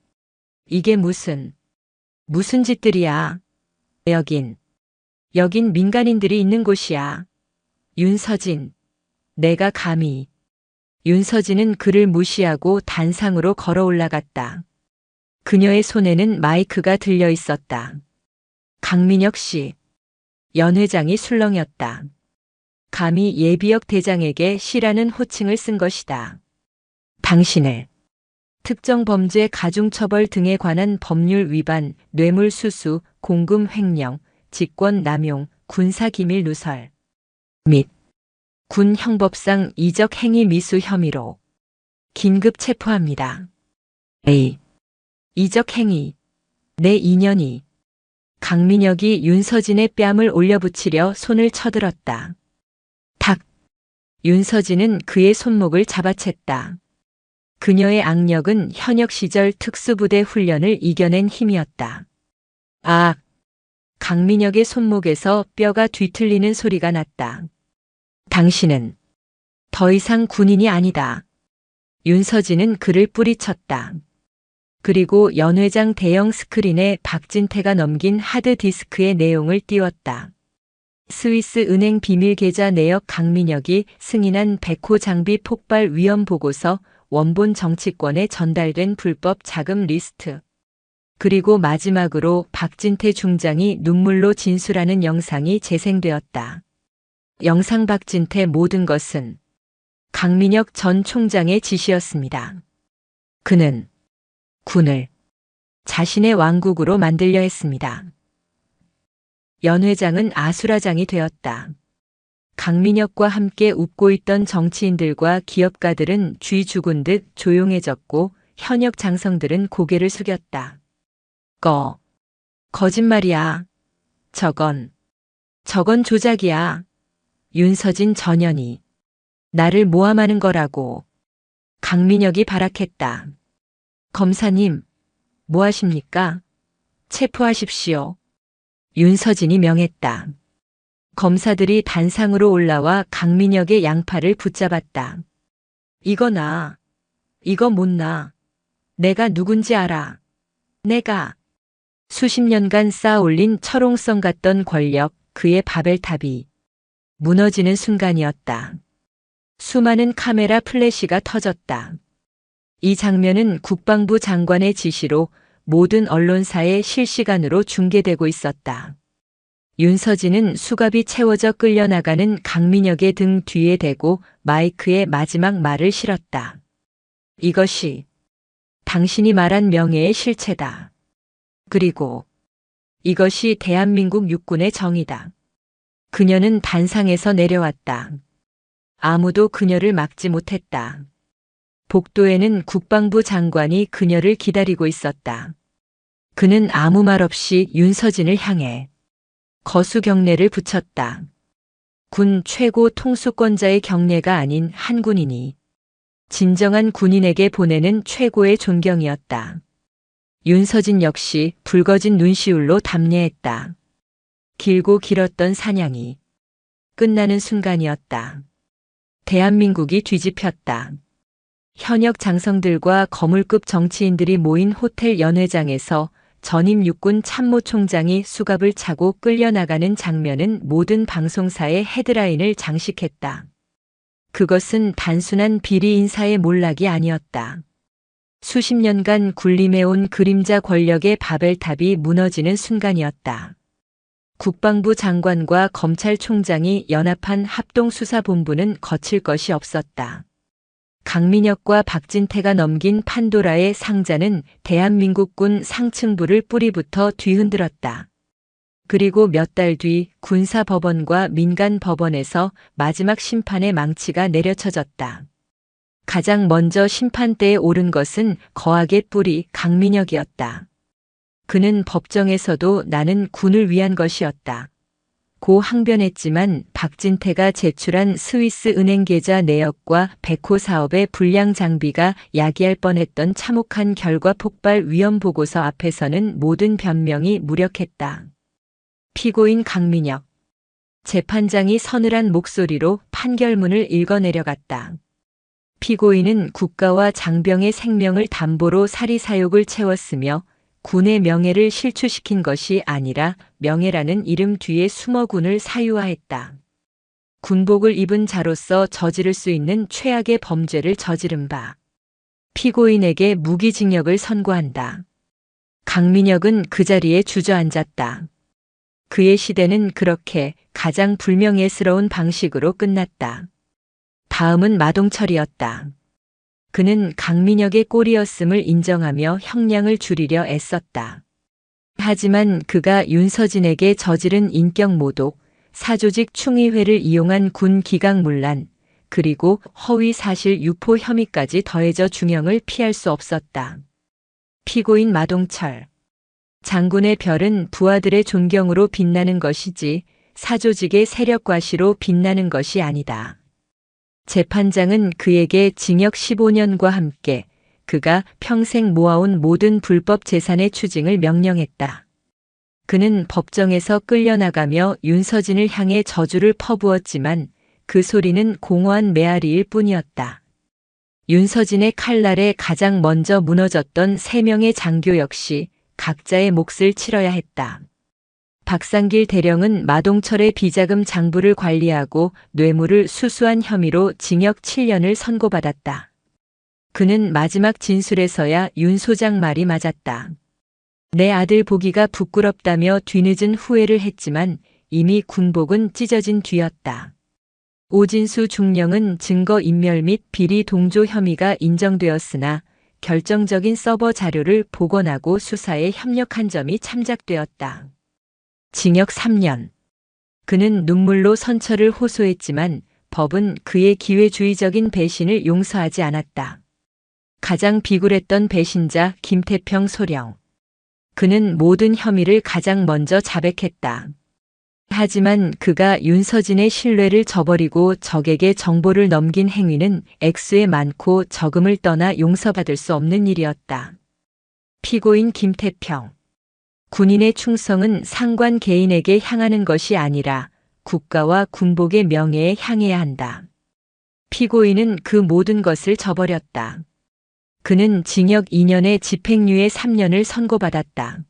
이게 무슨 짓들이야. 여긴 민간인들이 있는 곳이야. 윤서진, 내가 감히. 윤서진은 그를 무시하고 단상으로 걸어 올라갔다. 그녀의 손에는 마이크가 들려 있었다. 강민혁 씨. 연 회장이 술렁였다. 감히 예비역 대장에게 씨라는 호칭을 쓴 것이다. 당신을 특정 범죄 가중처벌 등에 관한 법률 위반, 뇌물수수, 공금 횡령, 직권 남용, 군사기밀 누설 및 군 형법상 이적 행위 미수 혐의로 긴급 체포합니다. A. 이적 행위. 내 인연이. 강민혁이 윤서진의 뺨을 올려붙이려 손을 쳐들었다. 탁. 윤서진은 그의 손목을 잡아챘다. 그녀의 악력은 현역 시절 특수부대 훈련을 이겨낸 힘이었다. 아! 강민혁의 손목에서 뼈가 뒤틀리는 소리가 났다. 당신은 더 이상 군인이 아니다. 윤서진은 그를 뿌리쳤다. 그리고 연회장 대형 스크린에 박진태가 넘긴 하드디스크의 내용을 띄웠다. 스위스 은행 비밀 계좌 내역 강민혁이 승인한 백호 장비 폭발 위험 보고서 원본 정치권에 전달된 불법 자금 리스트. 그리고 마지막으로 박진태 중장이 눈물로 진술하는 영상이 재생되었다. 영상 박진태 모든 것은 강민혁 전 총장의 지시였습니다. 그는 군을 자신의 왕국으로 만들려 했습니다. 연 회장은 아수라장이 되었다. 강민혁과 함께 웃고 있던 정치인들과 기업가들은 쥐 죽은 듯 조용해졌고 현역 장성들은 고개를 숙였다. 거짓말이야. 저건 조작이야. 윤서진 전현이 나를 모함하는 거라고. 강민혁이 발악했다. 검사님, 뭐 하십니까? 체포하십시오. 윤서진이 명했다. 검사들이 단상으로 올라와 강민혁의 양팔을 붙잡았다. 이거 못 나. 내가 누군지 알아. 내가. 수십 년간 쌓아올린 철옹성 같던 권력, 그의 바벨탑이 무너지는 순간이었다. 수많은 카메라 플래시가 터졌다. 이 장면은 국방부 장관의 지시로 모든 언론사에 실시간으로 중계되고 있었다. 윤서진은 수갑이 채워져 끌려나가는 강민혁의 등 뒤에 대고 마이크에 마지막 말을 실었다. 이것이 당신이 말한 명예의 실체다. 그리고 이것이 대한민국 육군의 정의다. 그녀는 단상에서 내려왔다. 아무도 그녀를 막지 못했다. 복도에는 국방부 장관이 그녀를 기다리고 있었다. 그는 아무 말 없이 윤서진을 향해 거수 경례를 붙였다. 군 최고 통수권자의 경례가 아닌 한 군인이 진정한 군인에게 보내는 최고의 존경이었다. 윤서진 역시 붉어진 눈시울로 답례했다. 길고 길었던 사냥이 끝나는 순간이었다. 대한민국이 뒤집혔다. 현역 장성들과 거물급 정치인들이 모인 호텔 연회장에서 전임 육군 참모총장이 수갑을 차고 끌려나가는 장면은 모든 방송사의 헤드라인을 장식했다. 그것은 단순한 비리 인사의 몰락이 아니었다. 수십 년간 군림해온 그림자 권력의 바벨탑이 무너지는 순간이었다. 국방부 장관과 검찰총장이 연합한 합동수사본부는 거칠 것이 없었다. 강민혁과 박진태가 넘긴 판도라의 상자는 대한민국군 상층부를 뿌리부터 뒤흔들었다. 그리고 몇 달 뒤 군사법원과 민간법원에서 마지막 심판의 망치가 내려쳐졌다. 가장 먼저 심판대에 오른 것은 거악의 뿌리 강민혁이었다. 그는 법정에서도 나는 군을 위한 것이었다 고 항변했지만 박진태가 제출한 스위스 은행 계좌 내역과 백호 사업의 불량 장비가 야기할 뻔했던 참혹한 결과 폭발 위험 보고서 앞에서는 모든 변명이 무력했다. 피고인 강민혁. 재판장이 서늘한 목소리로 판결문을 읽어내려갔다. 피고인은 국가와 장병의 생명을 담보로 사리사욕을 채웠으며 군의 명예를 실추시킨 것이 아니라 명예라는 이름 뒤에 숨어 군을 사유화했다. 군복을 입은 자로서 저지를 수 있는 최악의 범죄를 저지른 바. 피고인에게 무기징역을 선고한다. 강민혁은 그 자리에 주저앉았다. 그의 시대는 그렇게 가장 불명예스러운 방식으로 끝났다. 다음은 마동철이었다. 그는 강민혁의 꼴이었음을 인정하며 형량을 줄이려 애썼다. 하지만 그가 윤서진에게 저지른 인격모독, 사조직 충의회를 이용한 군 기강문란, 그리고 허위 사실 유포 혐의까지 더해져 중형을 피할 수 없었다. 피고인 마동철. 장군의 별은 부하들의 존경으로 빛나는 것이지 사조직의 세력 과시로 빛나는 것이 아니다. 재판장은 그에게 징역 15년과 함께 그가 평생 모아온 모든 불법 재산의 추징을 명령했다. 그는 법정에서 끌려나가며 윤서진을 향해 저주를 퍼부었지만 그 소리는 공허한 메아리일 뿐이었다. 윤서진의 칼날에 가장 먼저 무너졌던 3명의 장교 역시 각자의 몫을 치러야 했다. 박상길 대령은 마동철의 비자금 장부를 관리하고 뇌물을 수수한 혐의로 징역 7년을 선고받았다. 그는 마지막 진술에서야 윤 소장 말이 맞았다. 내 아들 보기가 부끄럽다며 뒤늦은 후회를 했지만 이미 군복은 찢어진 뒤였다. 오진수 중령은 증거인멸 및 비리 동조 혐의가 인정되었으나 결정적인 서버 자료를 복원하고 수사에 협력한 점이 참작되었다. 징역 3년. 그는 눈물로 선처를 호소했지만 법은 그의 기회주의적인 배신을 용서하지 않았다. 가장 비굴했던 배신자 김태평 소령. 그는 모든 혐의를 가장 먼저 자백했다. 하지만 그가 윤서진의 신뢰를 저버리고 적에게 정보를 넘긴 행위는 액수에 많고 적음을 떠나 용서받을 수 없는 일이었다. 피고인 김태평. 군인의 충성은 상관 개인에게 향하는 것이 아니라 국가와 군복의 명예에 향해야 한다. 피고인은 그 모든 것을 저버렸다. 그는 징역 2년에 집행유예 3년을 선고받았다.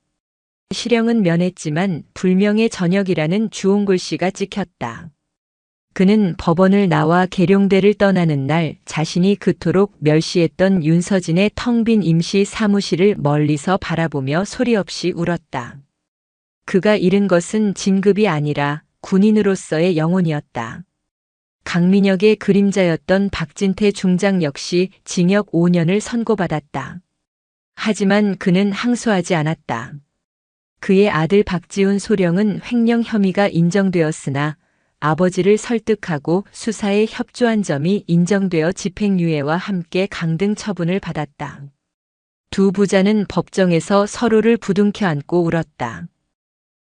실형은 면했지만 불명예 전역이라는 주홍글씨가 찍혔다. 그는 법원을 나와 계룡대를 떠나는 날 자신이 그토록 멸시했던 윤서진의 텅 빈 임시 사무실을 멀리서 바라보며 소리 없이 울었다. 그가 잃은 것은 진급이 아니라 군인으로서의 영혼이었다. 강민혁의 그림자였던 박진태 중장 역시 징역 5년을 선고받았다. 하지만 그는 항소하지 않았다. 그의 아들 박지훈 소령은 횡령 혐의가 인정되었으나 아버지를 설득하고 수사에 협조한 점이 인정되어 집행유예와 함께 강등 처분을 받았다. 두 부자는 법정에서 서로를 부둥켜 안고 울었다.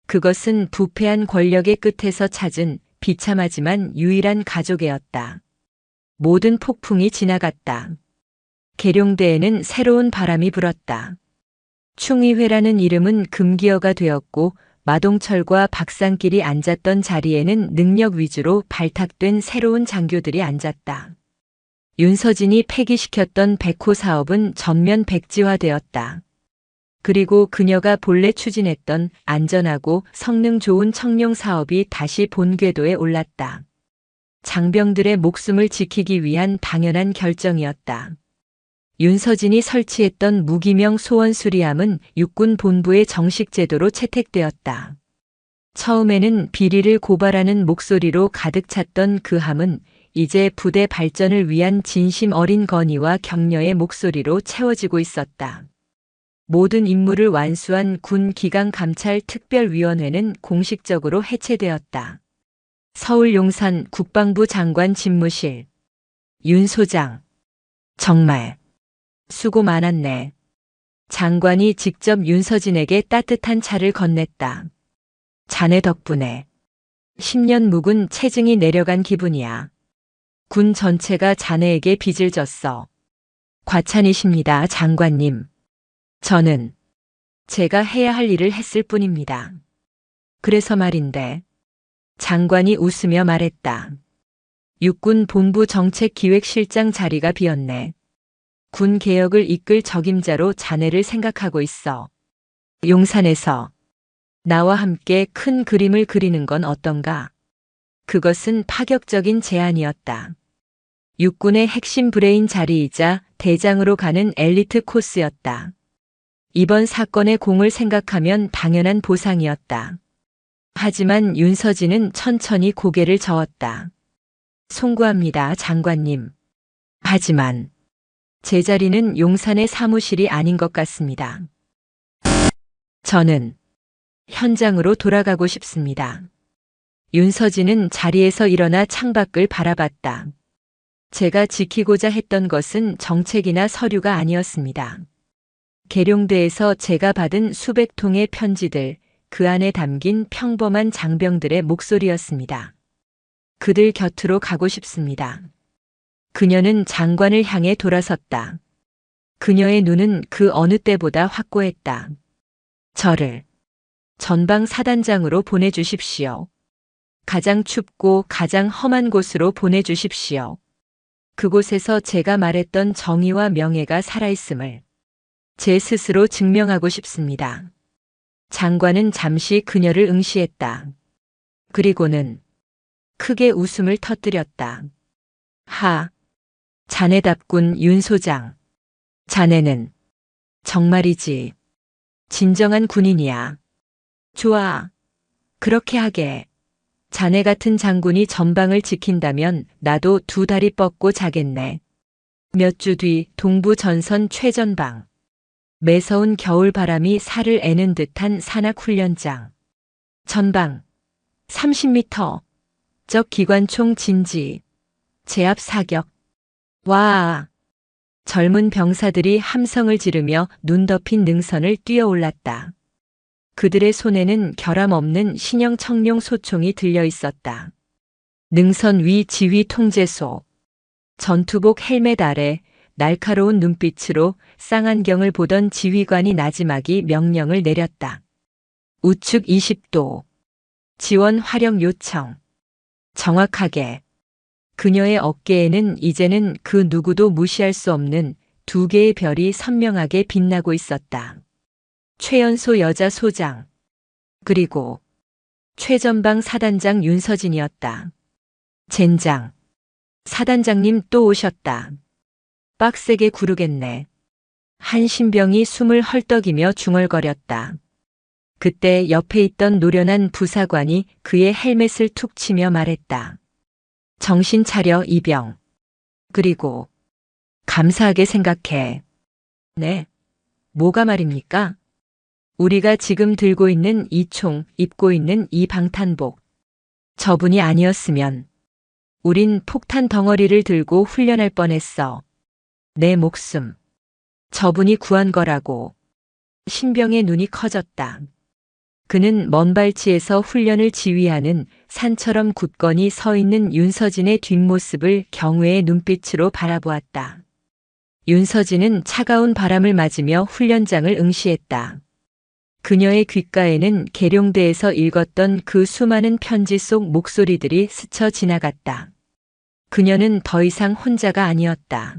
그것은 부패한 권력의 끝에서 찾은 비참하지만 유일한 가족애였다. 모든 폭풍이 지나갔다. 계룡대에는 새로운 바람이 불었다. 충의회라는 이름은 금기어가 되었고 마동철과 박상길이 앉았던 자리에는 능력 위주로 발탁된 새로운 장교들이 앉았다. 윤서진이 폐기시켰던 백호 사업은 전면 백지화되었다. 그리고 그녀가 본래 추진했던 안전하고 성능 좋은 청룡 사업이 다시 본궤도에 올랐다. 장병들의 목숨을 지키기 위한 당연한 결정이었다. 윤서진이 설치했던 무기명 소원 수리함은 육군 본부의 정식 제도로 채택되었다. 처음에는 비리를 고발하는 목소리로 가득 찼던 그 함은 이제 부대 발전을 위한 진심 어린 건의와 격려의 목소리로 채워지고 있었다. 모든 임무를 완수한 군 기강감찰특별위원회는 공식적으로 해체되었다. 서울 용산 국방부 장관 집무실. 윤 소장. 정말 수고 많았네. 장관이 직접 윤서진에게 따뜻한 차를 건넸다. 자네 덕분에 10년 묵은 체증이 내려간 기분이야. 군 전체가 자네에게 빚을 졌어. 과찬이십니다, 장관님. 저는 제가 해야 할 일을 했을 뿐입니다. 그래서 말인데, 장관이 웃으며 말했다. 육군 본부 정책기획실장 자리가 비었네. 군 개혁을 이끌 적임자로 자네를 생각하고 있어. 용산에서 나와 함께 큰 그림을 그리는 건 어떤가? 그것은 파격적인 제안이었다. 육군의 핵심 브레인 자리이자 대장으로 가는 엘리트 코스였다. 이번 사건의 공을 생각하면 당연한 보상이었다. 하지만 윤서진은 천천히 고개를 저었다. 송구합니다, 장관님. 하지만 제 자리는 용산의 사무실이 아닌 것 같습니다. 저는 현장으로 돌아가고 싶습니다. 윤서진은 자리에서 일어나 창밖을 바라봤다. 제가 지키고자 했던 것은 정책이나 서류가 아니었습니다. 계룡대에서 제가 받은 수백 통의 편지들, 그 안에 담긴 평범한 장병들의 목소리였습니다. 그들 곁으로 가고 싶습니다. 그녀는 장관을 향해 돌아섰다. 그녀의 눈은 그 어느 때보다 확고했다. 저를 전방 사단장으로 보내주십시오. 가장 춥고 가장 험한 곳으로 보내주십시오. 그곳에서 제가 말했던 정의와 명예가 살아있음을 제 스스로 증명하고 싶습니다. 장관은 잠시 그녀를 응시했다. 그리고는 크게 웃음을 터뜨렸다. 자네답군 윤 소장. 자네는 정말이지 진정한 군인이야. 좋아. 그렇게 하게. 자네 같은 장군이 전방을 지킨다면 나도 두 다리 뻗고 자겠네. 몇 주 뒤 동부 전선 최전방. 매서운 겨울 바람이 살을 애는 듯한 산악훈련장. 전방 30m. 적 기관총 진지. 제압 사격. 와. 젊은 병사들이 함성을 지르며 눈 덮인 능선을 뛰어올랐다. 그들의 손에는 결함 없는 신형 청룡 소총이 들려 있었다. 능선 위 지휘 통제소. 전투복 헬멧 아래 날카로운 눈빛으로 쌍안경을 보던 지휘관이 나지막이 명령을 내렸다. 우측 20도. 지원 화력 요청. 정확하게. 그녀의 어깨에는 이제는 그 누구도 무시할 수 없는 두 개의 별이 선명하게 빛나고 있었다. 최연소 여자 소장. 그리고 최전방 사단장 윤서진이었다. 젠장. 사단장님 또 오셨다. 빡세게 구르겠네. 한 신병이 숨을 헐떡이며 중얼거렸다. 그때 옆에 있던 노련한 부사관이 그의 헬멧을 툭 치며 말했다. 정신 차려 이병. 그리고 감사하게 생각해. 네. 뭐가 말입니까? 우리가 지금 들고 있는 이 총, 입고 있는 이 방탄복. 저분이 아니었으면 우린 폭탄 덩어리를 들고 훈련할 뻔했어. 내 목숨. 저분이 구한 거라고. 신병의 눈이 커졌다. 그는 먼 발치에서 훈련을 지휘하는 산처럼 굳건히 서 있는 윤서진의 뒷모습을 경외의 눈빛으로 바라보았다. 윤서진은 차가운 바람을 맞으며 훈련장을 응시했다. 그녀의 귓가에는 계룡대에서 읽었던 그 수많은 편지 속 목소리들이 스쳐 지나갔다. 그녀는 더 이상 혼자가 아니었다.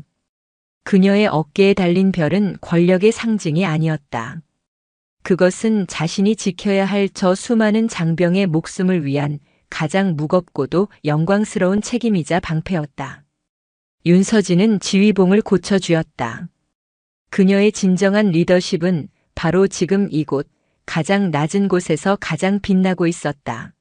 그녀의 어깨에 달린 별은 권력의 상징이 아니었다. 그것은 자신이 지켜야 할 저 수많은 장병의 목숨을 위한 가장 무겁고도 영광스러운 책임이자 방패였다. 윤서진은 지휘봉을 고쳐주었다. 그녀의 진정한 리더십은 바로 지금 이곳 가장 낮은 곳에서 가장 빛나고 있었다.